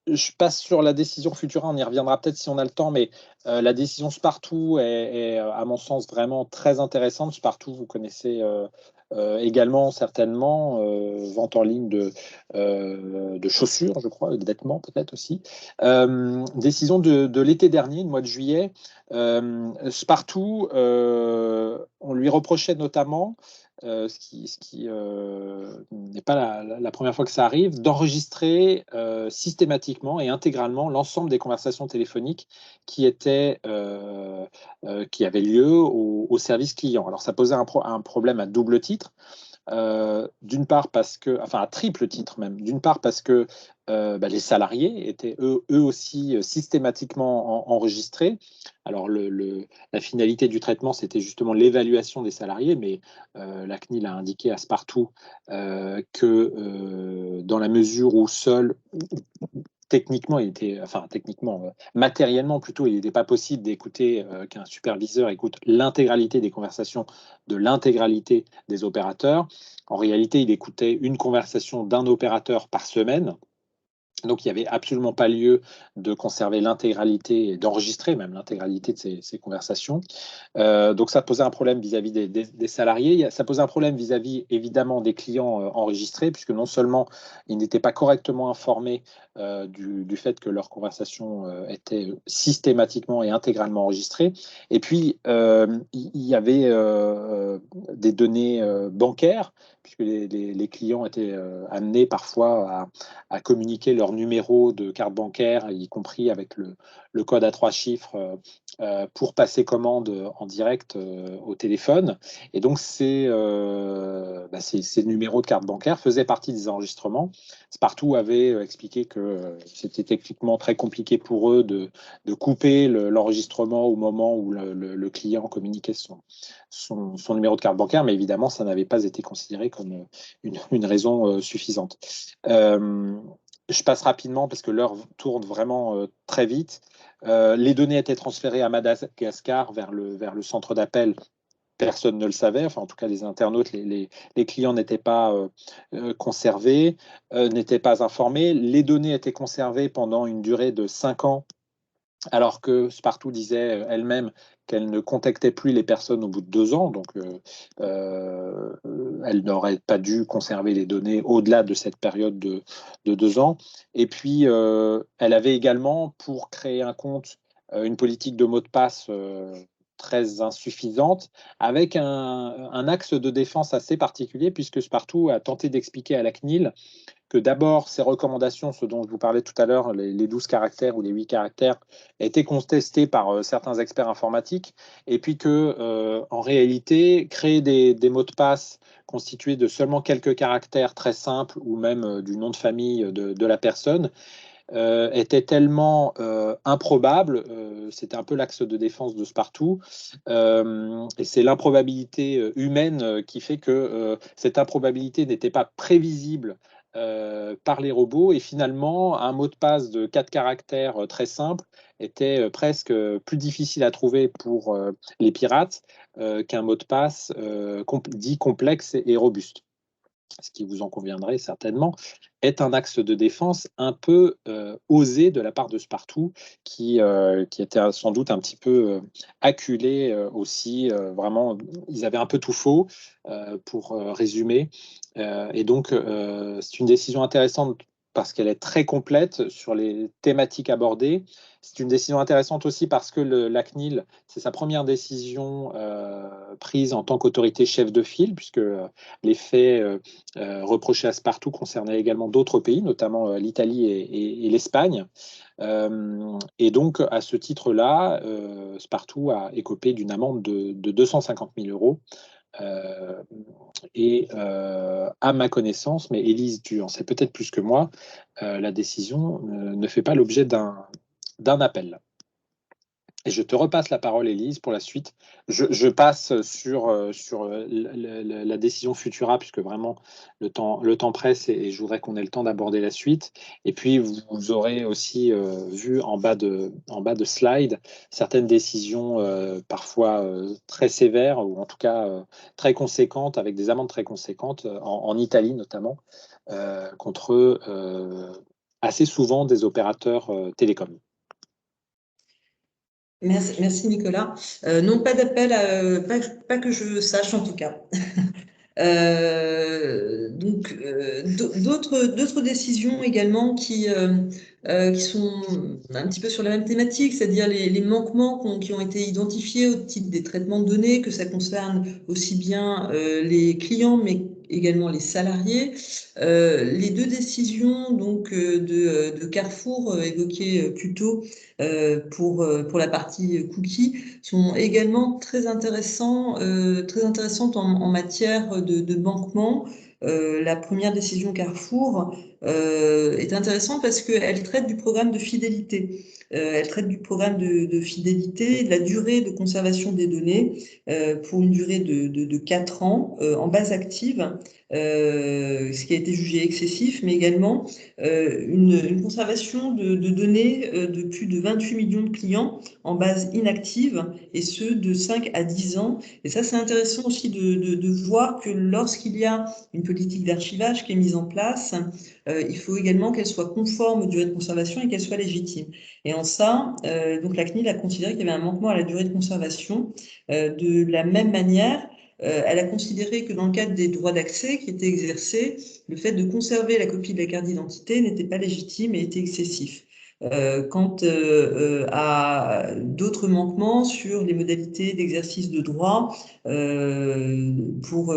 Je passe sur la décision Futura, on y reviendra peut-être si on a le temps, mais la décision Spartoo est, à mon sens, vraiment très intéressante. Spartoo, vous connaissez également certainement, vente en ligne de chaussures, je crois, et de vêtements peut-être aussi. Décision de l'été dernier, le mois de juillet. Spartoo, on lui reprochait notamment ce qui n'est n'est pas la première fois que ça arrive, d'enregistrer systématiquement et intégralement l'ensemble des conversations téléphoniques qui avaient lieu au service client. Alors, ça posait un problème à double titre. D'une part parce que, enfin à triple titre même, d'une part parce que les salariés étaient eux aussi systématiquement enregistrés. Alors la finalité du traitement, c'était justement l'évaluation des salariés, mais la CNIL a indiqué à Spartoo que dans la mesure où seul techniquement, matériellement plutôt, il n'était pas possible d'écouter qu'un superviseur écoute l'intégralité des conversations de l'intégralité des opérateurs. En réalité, il écoutait une conversation d'un opérateur par semaine. Donc, il n'y avait absolument pas lieu de conserver l'intégralité et d'enregistrer même l'intégralité de ces conversations. Donc, ça posait un problème vis-à-vis des salariés. Ça posait un problème vis-à-vis, évidemment, des clients enregistrés, puisque non seulement ils n'étaient pas correctement informés du fait que leurs conversations étaient systématiquement et intégralement enregistrées, et puis il y avait des données bancaires, puisque les clients étaient amenés parfois à communiquer leur numéro de carte bancaire, y compris avec le code à 3 chiffres pour passer commande en direct au téléphone. Et donc, ces numéros de carte bancaire faisaient partie des enregistrements. Spartoo avait expliqué que c'était techniquement très compliqué pour eux de couper l'enregistrement au moment où le client communiquait son numéro de carte bancaire, mais évidemment, ça n'avait pas été considéré comme une raison suffisante. Je passe rapidement parce que l'heure tourne vraiment très vite. Les données étaient transférées à Madagascar vers le centre d'appel. Personne ne le savait, enfin en tout cas les internautes, les clients n'étaient pas conservés, n'étaient pas informés. Les données étaient conservées pendant une durée de 5 ans, alors que Spartoo disait elle-même qu'elle ne contactait plus les personnes au bout de 2 ans, donc elle n'aurait pas dû conserver les données au-delà de cette période de 2 ans. Et puis, elle avait également, pour créer un compte, une politique de mot de passe très insuffisante, avec un axe de défense assez particulier, puisque Spartoo a tenté d'expliquer à la CNIL que d'abord, ces recommandations, ce dont je vous parlais tout à l'heure, les 12 caractères ou les 8 caractères, étaient contestées par certains experts informatiques, et puis que, en réalité, créer des mots de passe constitués de seulement quelques caractères très simples, ou même du nom de famille de la personne, était tellement improbable, c'était un peu l'axe de défense de Spartoo, et c'est l'improbabilité humaine qui fait que cette improbabilité n'était pas prévisible par les robots, et finalement un mot de passe de 4 caractères très simple était presque plus difficile à trouver pour les pirates qu'un mot de passe dit complexe et robuste. Ce qui, vous en conviendrez certainement, est un axe de défense un peu osé de la part de Spartoo, qui était sans doute un petit peu acculé aussi. Vraiment, ils avaient un peu tout faux, pour résumer. Et donc, c'est une décision intéressante parce qu'elle est très complète sur les thématiques abordées. C'est une décision intéressante aussi parce que la CNIL, c'est sa première décision prise en tant qu'autorité chef de file, puisque les faits reprochés à Spartoo concernaient également d'autres pays, notamment l'Italie et l'Espagne. Et donc, à ce titre-là, Spartoo a écopé d'une amende de 250 000 euros. À ma connaissance, mais Élise, tu en sais peut-être plus que moi, la décision ne fait pas l'objet d'un appel. Et je te repasse la parole, Élise, pour la suite. Je passe sur la décision Futura, puisque vraiment le temps presse et je voudrais qu'on ait le temps d'aborder la suite. Et puis, vous aurez aussi vu en bas de slide certaines décisions parfois très sévères, ou en tout cas très conséquentes, avec des amendes très conséquentes, en Italie notamment, contre assez souvent des opérateurs télécoms. Merci Nicolas. Non, pas d'appel, pas que je sache en tout cas. D'autres décisions également qui sont un petit peu sur la même thématique, c'est-à-dire les manquements qui ont été identifiés au titre des traitements de données, que ça concerne aussi bien les clients, mais également les salariés. Les deux décisions donc, de Carrefour évoquées plus tôt pour la partie cookies sont également très intéressantes en matière de banquement. La première décision Carrefour est intéressante parce qu'elle traite du programme de fidélité. Elle traite du programme de fidélité, de la durée de conservation des données pour une durée de 4 ans en base active, ce qui a été jugé excessif, mais également une conservation de données de plus de 28 millions de clients en base inactive, et ce, de 5 à 10 ans. Et ça, c'est intéressant aussi de voir que lorsqu'il y a une politique d'archivage qui est mise en place, il faut également qu'elle soit conforme aux durées de conservation et qu'elle soit légitime. Et en ça, donc la CNIL a considéré qu'il y avait un manquement à la durée de conservation. De la même manière, elle a considéré que dans le cadre des droits d'accès qui étaient exercés, le fait de conserver la copie de la carte d'identité n'était pas légitime et était excessif. Quant à d'autres manquements sur les modalités d'exercice de droit, pour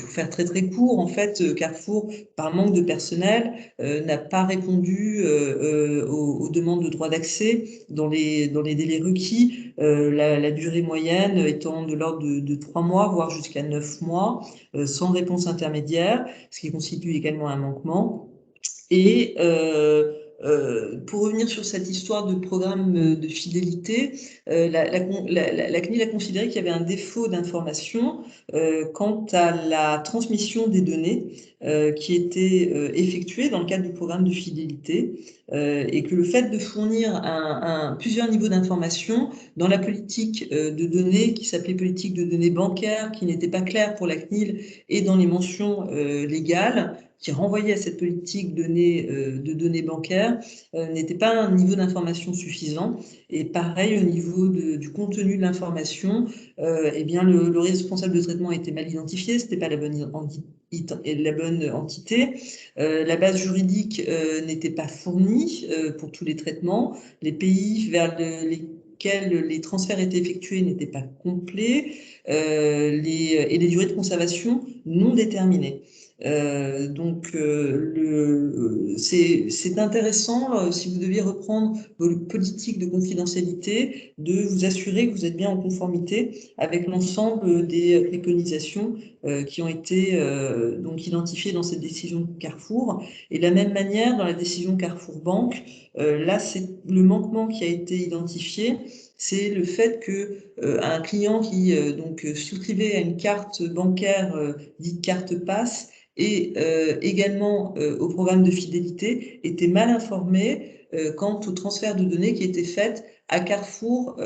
faire très très court, en fait, Carrefour, par manque de personnel, n'a pas répondu aux demandes de droit d'accès dans les délais requis, la durée moyenne étant de l'ordre de 3 mois, voire jusqu'à 9 mois, sans réponse intermédiaire, ce qui constitue également un manquement. Et pour revenir sur cette histoire de programme de fidélité, la CNIL a considéré qu'il y avait un défaut d'information quant à la transmission des données qui étaient effectuées dans le cadre du programme de fidélité, et que le fait de fournir plusieurs niveaux d'information dans la politique de données qui s'appelait politique de données bancaires, qui n'était pas claire pour la CNIL, et dans les mentions légales qui renvoyait à cette politique de données bancaires, n'était pas un niveau d'information suffisant. Et pareil, au niveau du contenu de l'information, eh bien, le responsable de traitement était mal identifié, c'était pas la bonne entité. La base juridique n'était pas fournie pour tous les traitements. Les pays vers lesquels les transferts étaient effectués n'étaient pas complets, et les durées de conservation non déterminées. C'est intéressant, si vous deviez reprendre vos politiques de confidentialité, de vous assurer que vous êtes bien en conformité avec l'ensemble des préconisations qui ont été donc identifiées dans cette décision Carrefour. Et de la même manière, dans la décision Carrefour Banque, là, c'est le manquement qui a été identifié, c'est le fait que un client qui donc souscrivait à une carte bancaire dite carte passe et également au programme de fidélité était mal informé quant au transfert de données qui était fait à Carrefour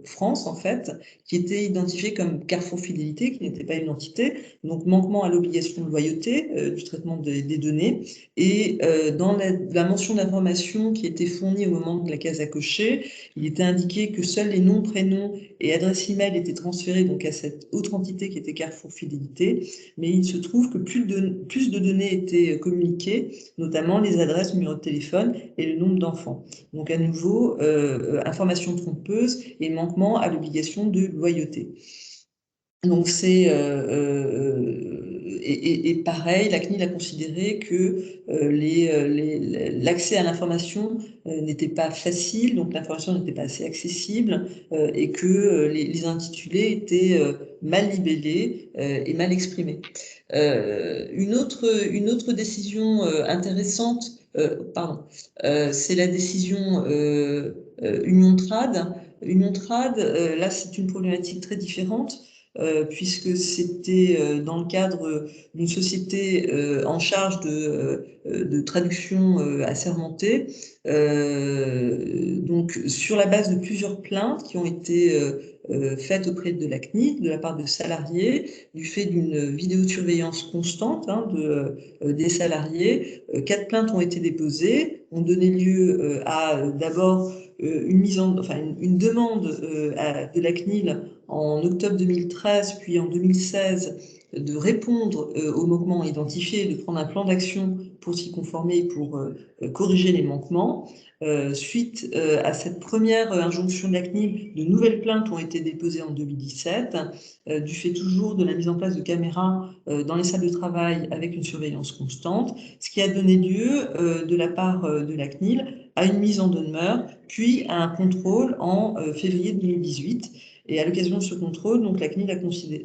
France, en fait, qui était identifié comme Carrefour Fidélité, qui n'était pas une entité, donc manquement à l'obligation de loyauté du traitement des données. Et dans la mention d'information qui était fournie au moment de la case à cocher, il était indiqué que seuls les noms, prénoms et adresses email étaient transférés donc à cette autre entité qui était Carrefour Fidélité, mais il se trouve que plus de données étaient communiquées, notamment les adresses, numéros de téléphone et le nombre d'enfants. Donc à nouveau, information trompeuse et manquement à l'obligation de loyauté. Donc c'est et pareil, la CNIL a considéré que l'accès à l'information n'était pas facile, donc l'information n'était pas assez accessible, et que les intitulés étaient mal libellés et mal exprimés. Une autre décision intéressante, c'est la décision Union Trad. Union Trad, là c'est une problématique très différente. Puisque c'était dans le cadre d'une société en charge de traduction assermentée, donc sur la base de plusieurs plaintes qui ont été faites auprès de la CNIL, de la part de salariés, du fait d'une vidéosurveillance constante des salariés. 4 plaintes ont été déposées, ont donné lieu à d'abord une demande de la CNIL en octobre 2013, puis en 2016 de répondre aux manquements identifiés, de prendre un plan d'action pour s'y conformer, pour corriger les manquements. Suite à cette première injonction de la CNIL, de nouvelles plaintes ont été déposées en 2017, du fait toujours de la mise en place de caméras dans les salles de travail avec une surveillance constante, ce qui a donné lieu, de la part de la CNIL, à une mise en demeure, puis à un contrôle en février 2018. Et à l'occasion de ce contrôle, donc la CNIL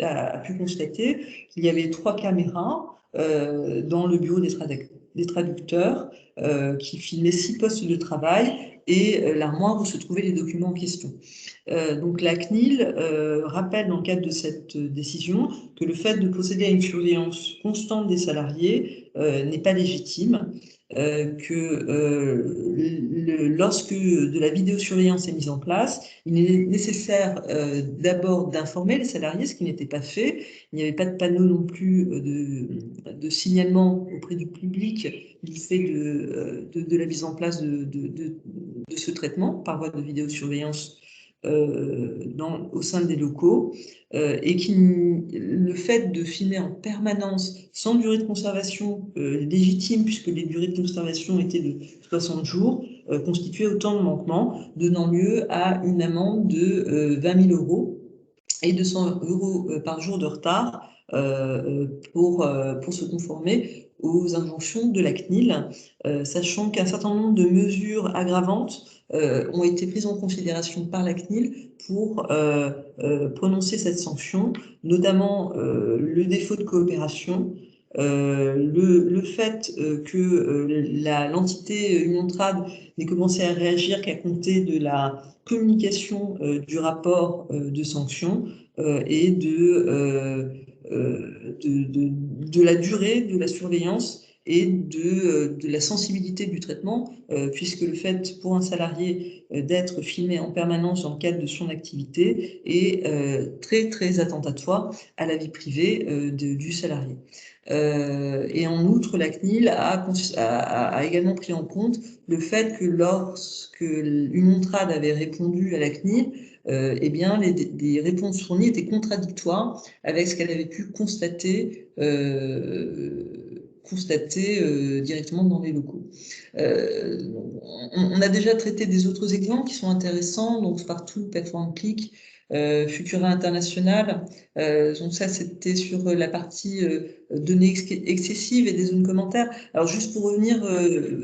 a pu constater qu'il y avait 3 caméras dans le bureau des traducteurs qui filmaient 6 postes de travail et l'armoire où se trouvaient les documents en question. Donc la CNIL rappelle dans le cadre de cette décision que le fait de procéder à une surveillance constante des salariés n'est pas légitime, lorsque de la vidéosurveillance est mise en place, il est nécessaire d'abord d'informer les salariés, ce qui n'était pas fait. Il n'y avait pas de panneau non plus de signalement auprès du public du fait de la mise en place de ce traitement par voie de vidéosurveillance au sein des locaux, et le fait de filmer en permanence sans durée de conservation légitime, puisque les durées de conservation étaient de 60 jours, constituait autant de manquements, donnant lieu à une amende de 20 000 € et 200 € par jour de retard pour se conformer aux injonctions de la CNIL, sachant qu'un certain nombre de mesures aggravantes ont été prises en considération par la CNIL pour prononcer cette sanction, notamment le défaut de coopération, le fait que l'entité Uniontrad n'ait commencé à réagir qu'à compter de la communication du rapport de sanction et de la durée de la surveillance et de la sensibilité du traitement, puisque le fait pour un salarié d'être filmé en permanence dans le cadre de son activité est très, très attentatoire à la vie privée du salarié. Et en outre, la CNIL a également pris en compte le fait que lorsque Uniontrad avait répondu à la CNIL, eh bien, les réponses fournies étaient contradictoires avec ce qu'elle avait pu constater directement dans les locaux. On a déjà traité des autres exemples qui sont intéressants, donc Spartoo, Perform Click, Futura International. Donc ça, c'était sur la partie données excessives et des zones commentaires. Alors juste pour revenir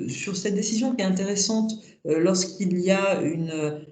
sur cette décision qui est intéressante, lorsqu'il y a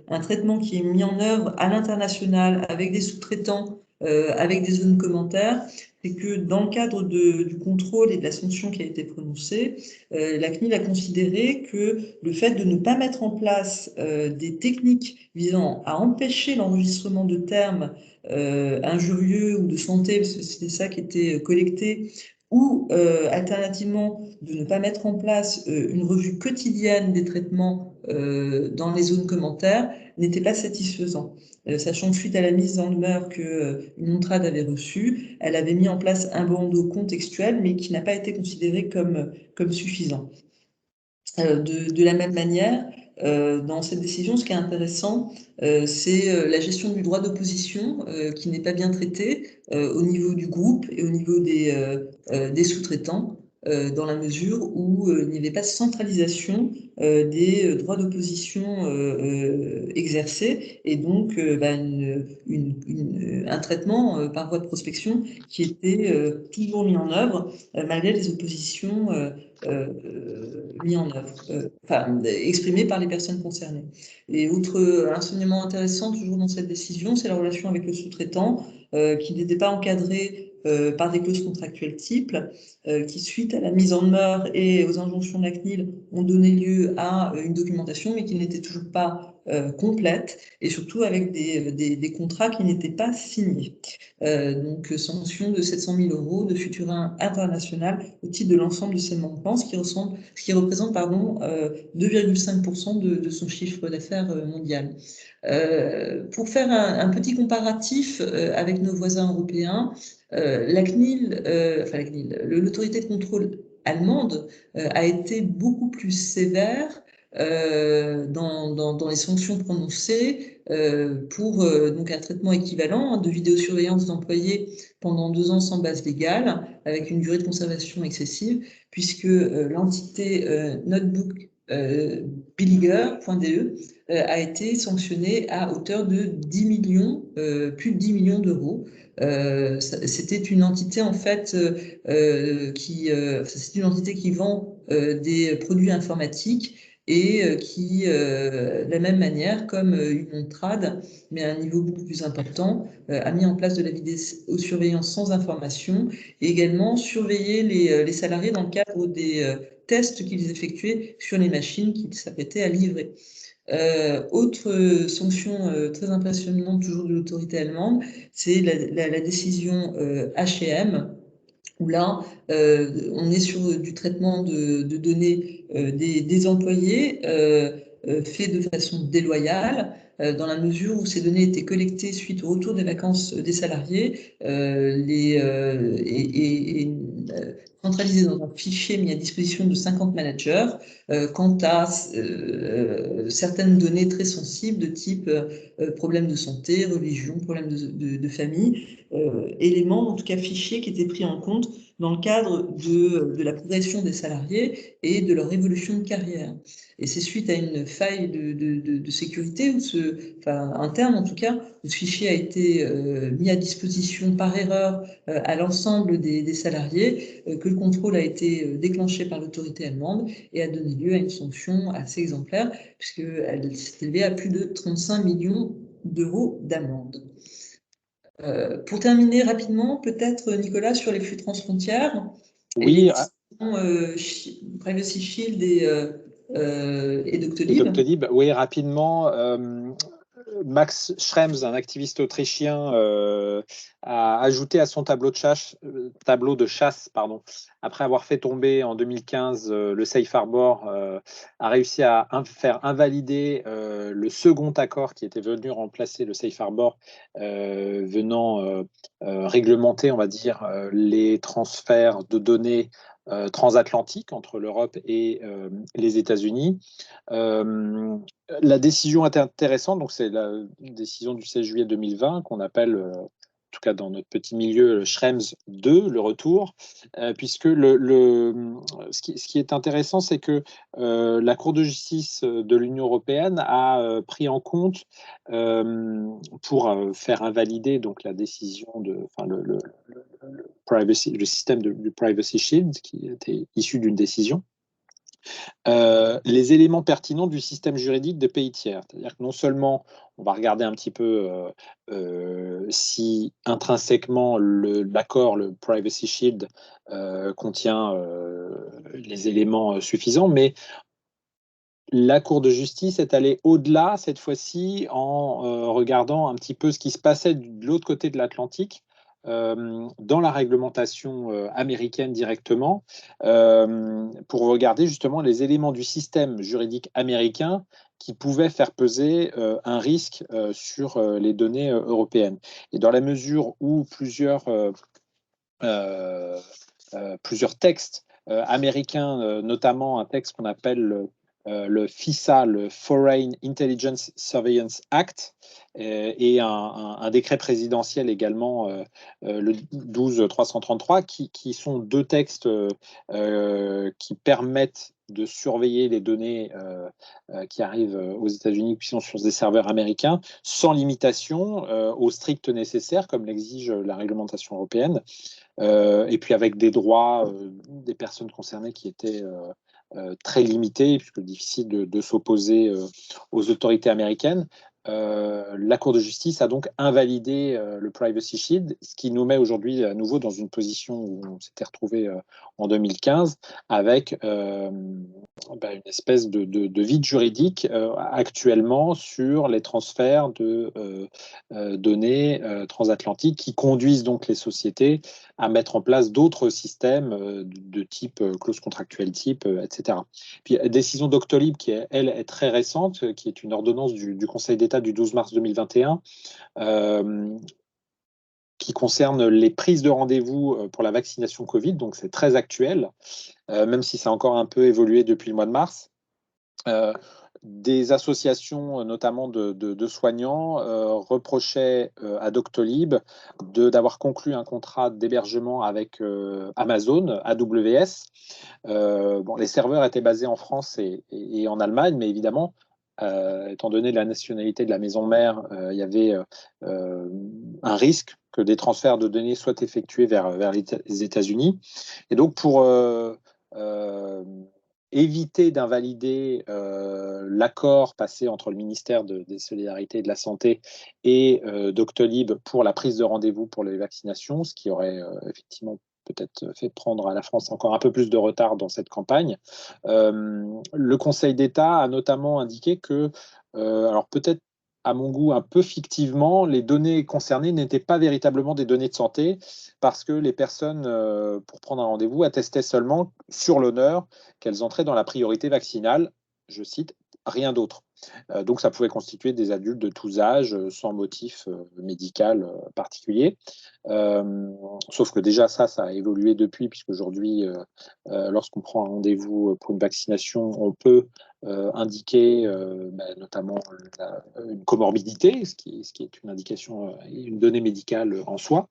un traitement qui est mis en œuvre à l'international avec des sous-traitants, avec des zones commentaires, c'est que dans le cadre du contrôle et de la sanction qui a été prononcée, la CNIL a considéré que le fait de ne pas mettre en place des techniques visant à empêcher l'enregistrement de termes injurieux ou de santé, parce que c'était ça qui était collecté, ou alternativement de ne pas mettre en place une revue quotidienne des traitements dans les zones commentaires, n'était pas satisfaisant. Sachant que suite à la mise en demeure que Uniontrad avait reçue, elle avait mis en place un bandeau contextuel, mais qui n'a pas été considéré comme suffisant. De la même manière, dans cette décision, ce qui est intéressant, c'est la gestion du droit d'opposition qui n'est pas bien traité au niveau du groupe et au niveau des sous-traitants, dans la mesure où il n'y avait pas de centralisation des droits d'opposition exercés et donc un traitement par voie de prospection qui était toujours mis en œuvre malgré les oppositions mis en œuvre, exprimé par les personnes concernées. Et autre enseignement intéressant, toujours dans cette décision, c'est la relation avec le sous-traitant, qui n'était pas encadré par des clauses contractuelles types, qui, suite à la mise en demeure et aux injonctions de la CNIL, ont donné lieu à une documentation, mais qui n'était toujours pas complète, et surtout avec des contrats qui n'étaient pas signés. Donc, sanction de 700 000 € de Futura International au titre de l'ensemble de ces manquements, ce qui représente 2,5% de son chiffre d'affaires mondial. Pour faire un petit comparatif avec nos voisins européens, la CNIL, l'autorité de contrôle allemande a été beaucoup plus sévère dans les sanctions prononcées pour donc un traitement équivalent de vidéosurveillance d'employés pendant 2 ans sans base légale, avec une durée de conservation excessive, puisque l'entité Notebook Billiger.de a été sanctionnée à hauteur de 10 millions, plus de 10 millions d'euros. C'était une entité en fait c'est une entité qui vend des produits informatiques et qui, de la même manière, comme une Montrad, mais à un niveau beaucoup plus important, a mis en place de la vidéosurveillance sans information et également surveiller les salariés dans le cadre des tests qu'ils effectuaient sur les machines qu'ils s'apprêtaient à livrer. Autre sanction très impressionnante, toujours de l'autorité allemande, c'est la décision H&M, où là, on est sur du traitement de données des employés fait de façon déloyale, dans la mesure où ces données étaient collectées suite au retour des vacances des salariés et centralisées dans un fichier mis à disposition de 50 managers quant à certaines données très sensibles de type problèmes de santé, religion, problèmes de famille, éléments, en tout cas fichiers qui étaient pris en compte dans le cadre de la progression des salariés et de leur évolution de carrière. Et c'est suite à une faille de sécurité, interne en tout cas, où ce fichier a été mis à disposition par erreur à l'ensemble des salariés, que le contrôle a été déclenché par l'autorité allemande et a donné lieu à une sanction assez exemplaire, puisqu'elle s'est élevée à plus de 35 millions d'euros d'amende. Pour terminer rapidement, peut-être Nicolas, sur les flux transfrontières et les Privacy Shield et Doctolib. Doctolib, oui, rapidement. Max Schrems, un activiste autrichien, a ajouté à son tableau de chasse, après avoir fait tomber en 2015 le Safe Harbor, a réussi à faire invalider le second accord qui était venu remplacer le Safe Harbor, venant réglementer, on va dire, les transferts de données transatlantiques entre l'Europe et les États-Unis. La décision est intéressante, donc c'est la décision du 16 juillet 2020 qu'on appelle, en tout cas dans notre petit milieu, le Schrems 2, le retour, puisque ce qui est intéressant, c'est que la Cour de justice de l'Union européenne a pris en compte, pour faire invalider donc la décision le système du Privacy Shield qui était issu d'une décision, les éléments pertinents du système juridique de pays tiers. C'est-à-dire que non seulement on va regarder un petit peu si intrinsèquement l'accord, le Privacy Shield, contient les éléments suffisants, mais la Cour de justice est allée au-delà cette fois-ci en regardant un petit peu ce qui se passait de l'autre côté de l'Atlantique, dans la réglementation américaine directement, pour regarder justement les éléments du système juridique américain qui pouvaient faire peser un risque sur les données européennes. Et dans la mesure où plusieurs textes américains, notamment un texte qu'on appelle le FISA, le Foreign Intelligence Surveillance Act, et un décret présidentiel également, le 12-333, qui sont deux textes qui permettent de surveiller les données qui arrivent aux États-Unis, qui sont sur des serveurs américains, sans limitation, au strict nécessaire, comme l'exige la réglementation européenne, et puis avec des droits des personnes concernées qui étaient très limités, puisque difficile de s'opposer aux autorités américaines. La Cour de justice a donc invalidé le Privacy Shield, ce qui nous met aujourd'hui à nouveau dans une position où on s'était retrouvé en 2015 avec une espèce de vide juridique actuellement sur les transferts de données transatlantiques qui conduisent donc les sociétés à mettre en place d'autres systèmes de type clause contractuelle type, etc. Puis décision Doctolib qui, elle, est très récente, qui est une ordonnance du Conseil d'État du 12 mars 2021, qui concerne les prises de rendez-vous pour la vaccination Covid, donc c'est très actuel, même si ça a encore un peu évolué depuis le mois de mars. Des associations, notamment de soignants, reprochaient à Doctolib d'avoir conclu un contrat d'hébergement avec Amazon, AWS. Bon, les serveurs étaient basés en France et en Allemagne, mais évidemment, étant donné la nationalité de la maison mère, il y avait un risque que des transferts de données soient effectués vers les États-Unis. Et donc, pour éviter d'invalider l'accord passé entre le ministère des Solidarités et de la Santé et Doctolib pour la prise de rendez-vous pour les vaccinations, ce qui aurait effectivement peut-être fait prendre à la France encore un peu plus de retard dans cette campagne. Le Conseil d'État a notamment indiqué que, alors peut-être à mon goût un peu fictivement, les données concernées n'étaient pas véritablement des données de santé parce que les personnes, pour prendre un rendez-vous, attestaient seulement sur l'honneur qu'elles entraient dans la priorité vaccinale, je cite, rien d'autre. Donc ça pouvait constituer des adultes de tous âges, sans motif médical particulier. Sauf que déjà ça a évolué depuis, puisqu'aujourd'hui, lorsqu'on prend un rendez-vous pour une vaccination, on peut indiquer notamment une comorbidité, ce qui est une indication, une donnée médicale en soi.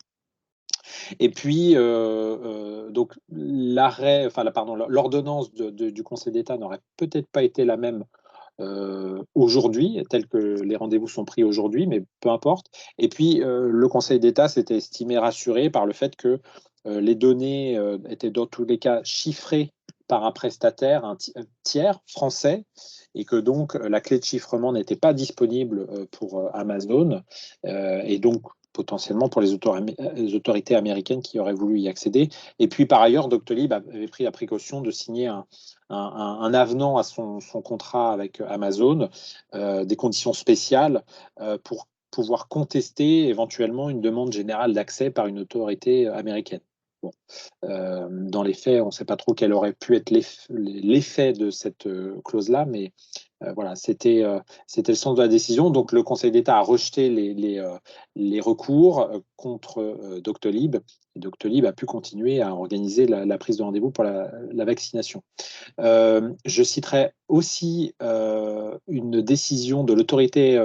Et puis, donc l'ordonnance du Conseil d'État n'aurait peut-être pas été la même aujourd'hui, tel que les rendez-vous sont pris aujourd'hui, mais peu importe. Et puis, le Conseil d'État s'était estimé rassuré par le fait que les données étaient dans tous les cas chiffrées par un prestataire, un tiers français, et que donc la clé de chiffrement n'était pas disponible pour Amazon, et donc potentiellement pour les autorités américaines qui auraient voulu y accéder. Et puis par ailleurs, Doctolib avait pris la précaution de signer un avenant à son contrat avec Amazon, des conditions spéciales pour pouvoir contester éventuellement une demande générale d'accès par une autorité américaine. Bon. Dans les faits, on ne sait pas trop quel aurait pu être l'effet de cette clause-là, mais voilà, c'était le sens de la décision. Donc, le Conseil d'État a rejeté les recours contre Doctolib. Et Doctolib a pu continuer à organiser la prise de rendez-vous pour la vaccination. Je citerai aussi une décision de l'autorité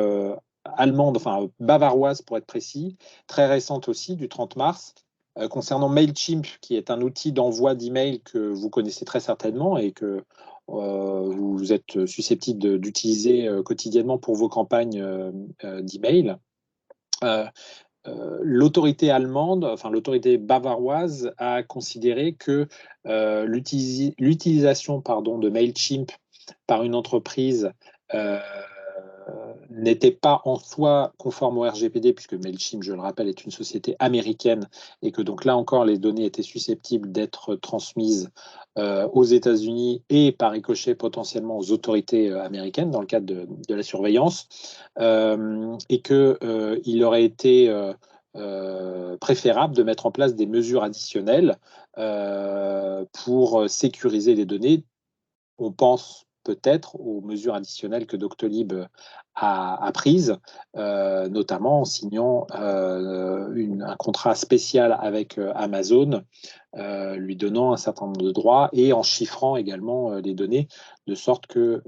allemande, enfin bavaroise pour être précis, très récente aussi, du 30 mars, concernant MailChimp, qui est un outil d'envoi d'email que vous connaissez très certainement et que vous êtes susceptible d'utiliser quotidiennement pour vos campagnes d'email. L'autorité allemande, enfin l'autorité bavaroise, a considéré que l'utilisation de MailChimp par une entreprise n'était pas en soi conforme au RGPD, puisque MailChimp, je le rappelle, est une société américaine et que donc là encore, les données étaient susceptibles d'être transmises aux États-Unis et par ricochet potentiellement aux autorités américaines dans le cadre de la surveillance, et qu'il aurait été préférable de mettre en place des mesures additionnelles pour sécuriser les données. On pense peut-être aux mesures additionnelles que Doctolib a prises, notamment en signant un contrat spécial avec Amazon, lui donnant un certain nombre de droits et en chiffrant également les données, de sorte que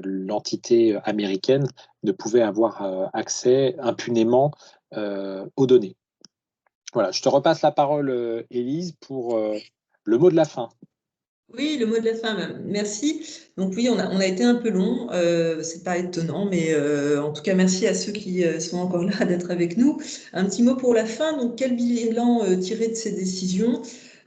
l'entité américaine ne pouvait avoir accès impunément aux données. Voilà, je te repasse la parole, Élise, pour le mot de la fin. Oui, le mot de la fin, merci. Donc oui, on a été un peu long, c'est pas étonnant, mais en tout cas, merci à ceux qui sont encore là d'être avec nous. Un petit mot pour la fin. Donc, quel bilan tirer de ces décisions?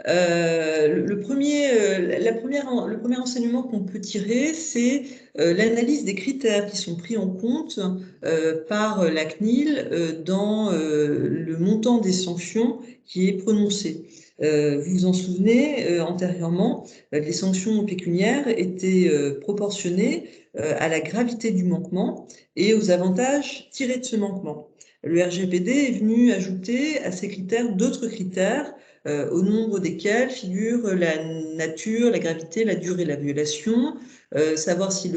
Le premier enseignement qu'on peut tirer, c'est l'analyse des critères qui sont pris en compte par la CNIL dans le montant des sanctions qui est prononcé. Vous vous en souvenez, antérieurement, les sanctions pécuniaires étaient proportionnées à la gravité du manquement et aux avantages tirés de ce manquement. Le RGPD est venu ajouter à ces critères d'autres critères, au nombre desquels figurent la nature, la gravité, la durée de la violation, savoir si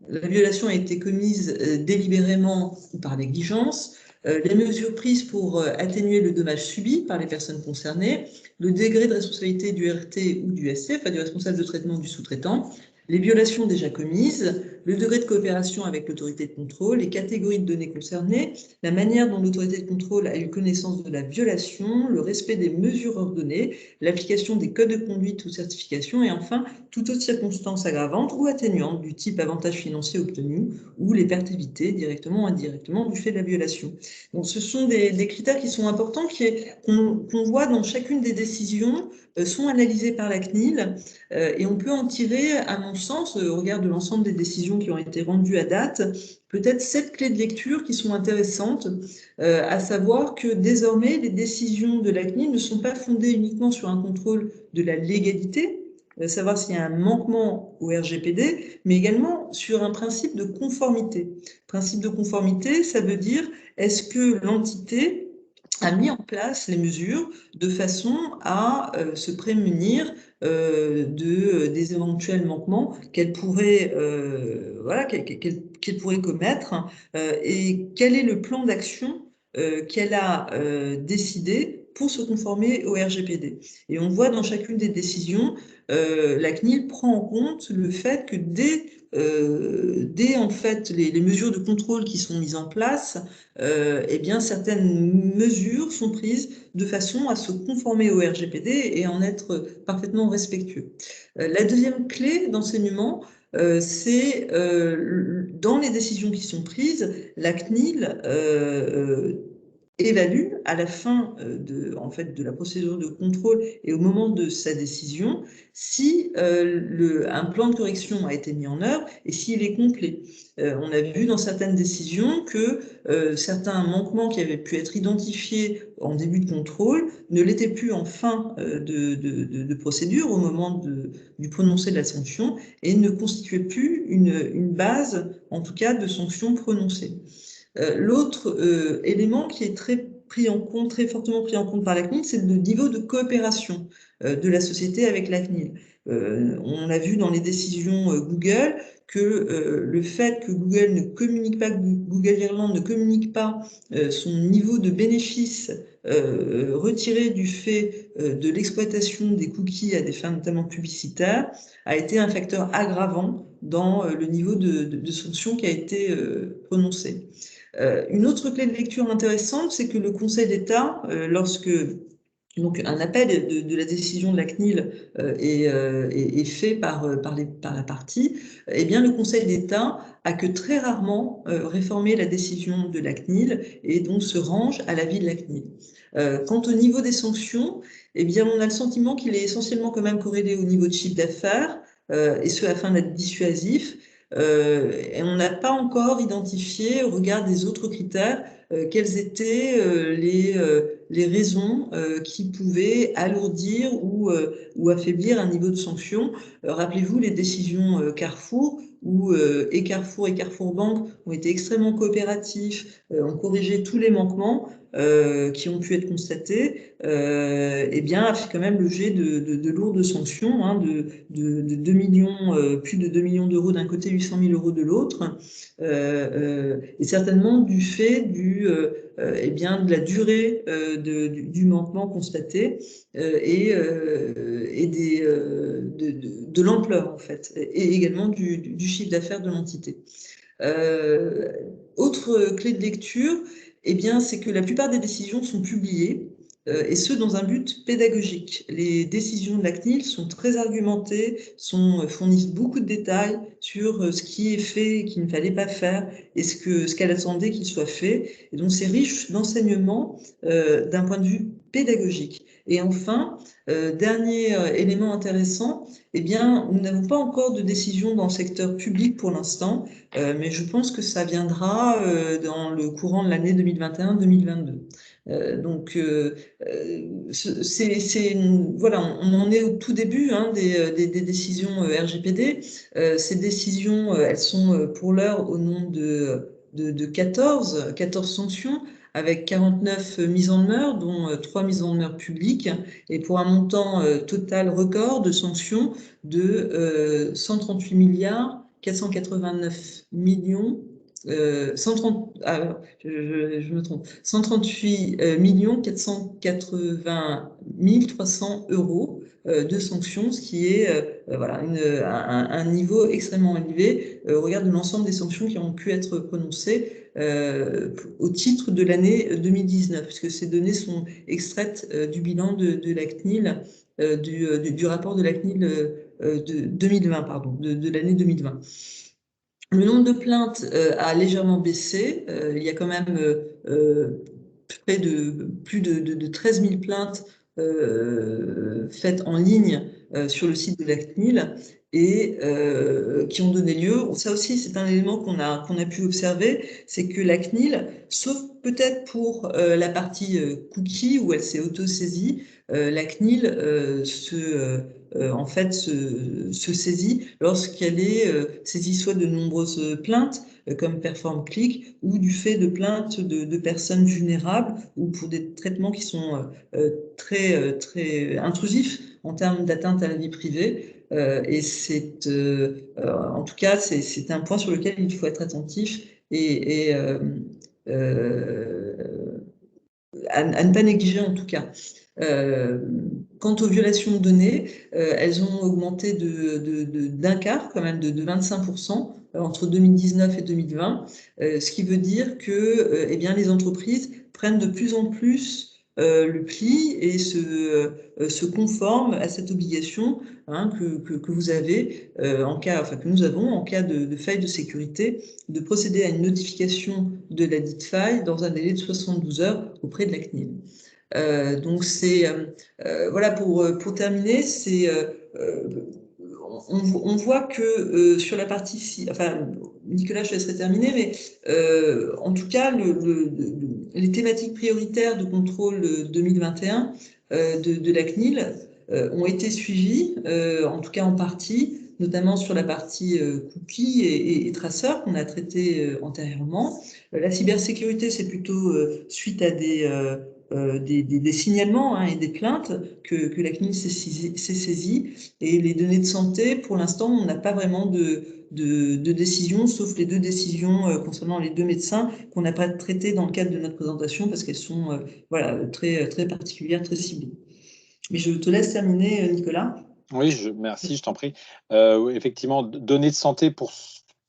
la violation a été commise délibérément ou par négligence, les mesures prises pour atténuer le dommage subi par les personnes concernées, le degré de responsabilité du RT ou du SC, enfin du responsable de traitement du sous-traitant, les violations déjà commises, le degré de coopération avec l'autorité de contrôle, les catégories de données concernées, la manière dont l'autorité de contrôle a eu connaissance de la violation, le respect des mesures ordonnées, l'application des codes de conduite ou certification, et enfin, toute autre circonstance aggravante ou atténuante du type avantage financier obtenu ou les pertes évitées directement ou indirectement du fait de la violation. Donc, ce sont des critères qui sont importants, qu'on voit dans chacune des décisions, sont analysés par la CNIL, et on peut en tirer, à mon sens, au regard de l'ensemble des décisions qui ont été rendues à date, peut-être 7 clés de lecture qui sont intéressantes, à savoir que désormais, les décisions de la CNIL ne sont pas fondées uniquement sur un contrôle de la légalité, savoir s'il y a un manquement au RGPD, mais également sur un principe de conformité. Principe de conformité, ça veut dire, est-ce que l'entité a mis en place les mesures de façon à se prémunir des éventuels manquements qu'elle pourrait, qu'elle pourrait commettre, et quel est le plan d'action qu'elle a décidé pour se conformer au RGPD. Et on voit dans chacune des décisions, la CNIL prend en compte le fait que dès en fait les mesures de contrôle qui sont mises en place, eh bien certaines mesures sont prises de façon à se conformer au RGPD et en être parfaitement respectueux. La deuxième clé d'enseignement, c'est dans les décisions qui sont prises, la CNIL évalue à la fin en fait, de la procédure de contrôle et au moment de sa décision si un plan de correction a été mis en œuvre et s'il est complet. On a vu dans certaines décisions que certains manquements qui avaient pu être identifiés en début de contrôle ne l'étaient plus en fin de procédure au moment du prononcé de la sanction et ne constituaient plus une base, en tout cas, de sanction prononcée. L'autre élément qui est très fortement pris en compte par la CNIL, c'est le niveau de coopération de la société avec la CNIL. On a vu dans les décisions Google que le fait que Google ne communique pas, Google Irlande ne communique pas son niveau de bénéfice retiré du fait de l'exploitation des cookies à des fins notamment publicitaires, a été un facteur aggravant dans le niveau de sanction qui a été prononcé. Une autre clé de lecture intéressante, c'est que le Conseil d'État, lorsque donc un appel de la décision de la CNIL est fait par la partie, eh bien le Conseil d'État a que très rarement réformé la décision de la CNIL et donc se range à l'avis de la CNIL. Quant au niveau des sanctions, eh bien on a le sentiment qu'il est essentiellement quand même corrélé au niveau de chiffre d'affaires, et ce afin d'être dissuasif. Et on n'a pas encore identifié, au regard des autres critères, quelles étaient les raisons qui pouvaient alourdir ou affaiblir un niveau de sanction. Rappelez-vous les décisions Carrefour, où et Carrefour et Carrefour Banque ont été extrêmement coopératifs, ont corrigé tous les manquements qui ont pu être constatés, eh bien, a fait quand même l'objet de lourdes sanctions, hein, de 2 millions, plus de 2 millions d'euros d'un côté, 800 000 euros de l'autre, et certainement du fait eh bien, de la durée du manquement constaté et de l'ampleur, en fait, et également du chiffre d'affaires de l'entité. Autre clé de lecture, eh bien, c'est que la plupart des décisions sont publiées, et ce, dans un but pédagogique. Les décisions de la CNIL sont très argumentées, fournissent beaucoup de détails sur ce qui est fait et qu'il ne fallait pas faire, et ce qu'elle attendait qu'il soit fait. Et donc, c'est riche d'enseignements d'un point de vue pédagogique. Et enfin, dernier élément intéressant, eh bien, nous n'avons pas encore de décision dans le secteur public pour l'instant, mais je pense que ça viendra dans le courant de l'année 2021-2022. Donc, voilà, on en est au tout début, hein, des décisions RGPD. Ces décisions, elles sont pour l'heure au nombre de 14 sanctions, avec 49 mises en demeure, dont 3 mises en demeure publiques, et pour un montant total record de sanctions de 138 milliards 489 millions 130, je me trompe, 138 480 300 euros de sanctions, ce qui est voilà, un niveau extrêmement élevé au regard de l'ensemble des sanctions qui ont pu être prononcées au titre de l'année 2019, puisque ces données sont extraites du bilan de la CNIL, du rapport de la CNIL de 2020, pardon, de l'année 2020. Le nombre de plaintes a légèrement baissé. Il y a quand même près de plus de 13 000 plaintes faites en ligne sur le site de la CNIL et qui ont donné lieu. Ça aussi, c'est un élément qu'on a pu observer, c'est que la CNIL, sauf peut-être pour la partie cookie où elle s'est auto-saisie, la CNIL en fait se saisit lorsqu'elle est saisie soit de nombreuses plaintes comme Perform Click ou du fait de plaintes de personnes vulnérables ou pour des traitements qui sont très intrusifs en termes d'atteinte à la vie privée. Et c'est en tout cas c'est un point sur lequel il faut être attentif et à ne pas négliger en tout cas. Quant aux violations de données, elles ont augmenté d'un quart, quand même de 25% entre 2019 et 2020, ce qui veut dire que eh bien, les entreprises prennent de plus en plus le pli et se conforment à cette obligation hein, que vous avez que nous avons en cas de faille de sécurité, de procéder à une notification de la dite faille dans un délai de 72 heures auprès de la CNIL. Donc c'est voilà pour terminer, c'est on voit que sur la partie, enfin Nicolas, je te laisserai terminer, mais en tout cas les thématiques prioritaires de contrôle 2021 de la CNIL ont été suivies, en tout cas en partie, notamment sur la partie cookies et traceurs qu'on a traité antérieurement. La cybersécurité, c'est plutôt suite à des signalements hein, et des plaintes que la CNIL s'est saisie. Et les données de santé, pour l'instant, on n'a pas vraiment de décision, sauf les deux décisions concernant les deux médecins qu'on n'a pas traitées dans le cadre de notre présentation parce qu'elles sont voilà, très particulières, très ciblées. Mais je te laisse terminer, Nicolas. Oui, merci, je t'en prie. Effectivement, données de santé pour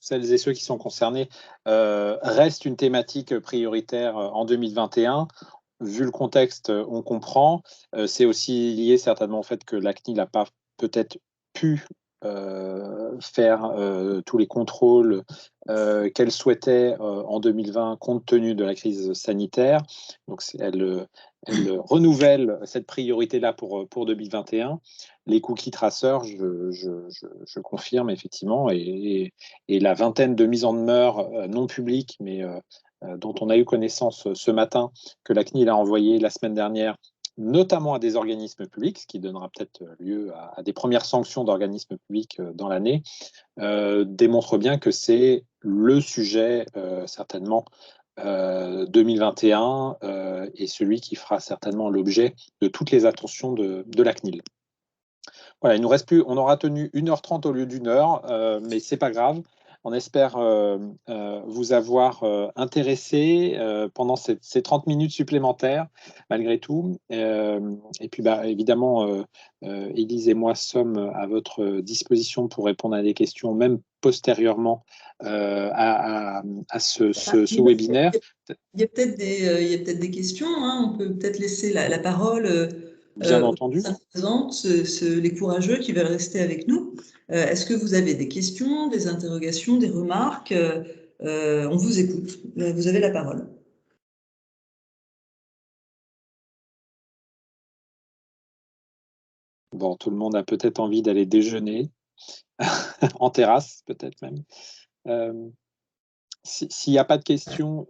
celles et ceux qui sont concernés reste une thématique prioritaire en 2021. Vu le contexte, on comprend. C'est aussi lié certainement au fait que la CNIL n'a pas peut-être pu faire tous les contrôles qu'elle souhaitait en 2020 compte tenu de la crise sanitaire. Donc, elle renouvelle cette priorité-là pour 2021. Les cookies traceurs, je confirme effectivement, et la vingtaine de mises en demeure non publiques, mais dont on a eu connaissance ce matin, que la CNIL a envoyé la semaine dernière, notamment à des organismes publics, ce qui donnera peut-être lieu à des premières sanctions d'organismes publics dans l'année, démontre bien que c'est le sujet certainement 2021 et celui qui fera certainement l'objet de toutes les attentions de la CNIL. Voilà, il nous reste plus, on aura tenu 1h30 au lieu d'1 heure, mais c'est pas grave. On espère vous avoir intéressé pendant ces 30 minutes supplémentaires, malgré tout. Et puis, évidemment, Élise et moi sommes à votre disposition pour répondre à des questions, même postérieurement à ce webinaire. Il y a peut-être des questions. Hein. On peut peut-être laisser la parole Bien entendu. les courageux qui veulent rester avec nous. Est-ce que vous avez des questions, des interrogations, des remarques on vous écoute. Vous avez la parole. Bon, tout le monde a peut-être envie d'aller déjeuner, en terrasse peut-être même. S'il n'y a pas de questions,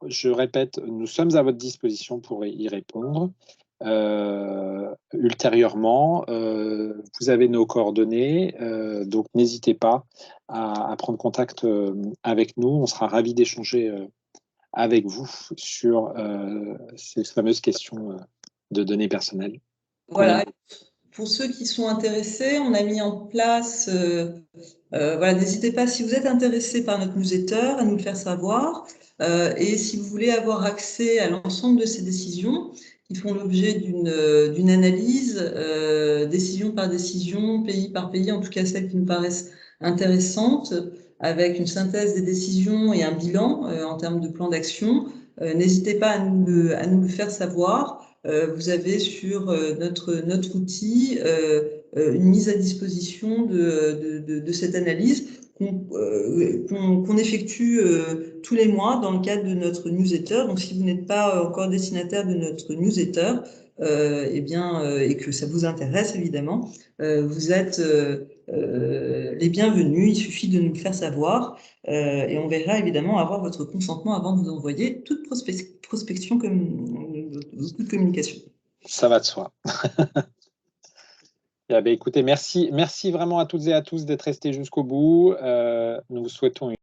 je répète, nous sommes à votre disposition pour y répondre. Ultérieurement, vous avez nos coordonnées, donc n'hésitez pas à prendre contact avec nous. On sera ravis d'échanger avec vous sur ces fameuses questions de données personnelles. Voilà. pour ceux qui sont intéressés, on a mis en place, voilà, n'hésitez pas, si vous êtes intéressé par notre newsletter, à nous le faire savoir. Et si vous voulez avoir accès à l'ensemble de ces décisions, qui font l'objet d'une analyse, décision par décision, pays par pays, en tout cas celles qui nous paraissent intéressantes, avec une synthèse des décisions et un bilan en termes de plan d'action, n'hésitez pas à nous le faire savoir. Vous avez sur notre outil une mise à disposition de cette analyse qu'on effectue tous les mois dans le cadre de notre newsletter. Donc, si vous n'êtes pas encore destinataire de notre newsletter, et que ça vous intéresse évidemment, vous êtes les bienvenus. Il suffit de nous le faire savoir et on verra évidemment avoir votre consentement avant de vous envoyer toute prospection beaucoup de communication. Ça va de soi. Eh bien, écoutez, merci vraiment à toutes et à tous d'être restés jusqu'au bout. Nous vous souhaitons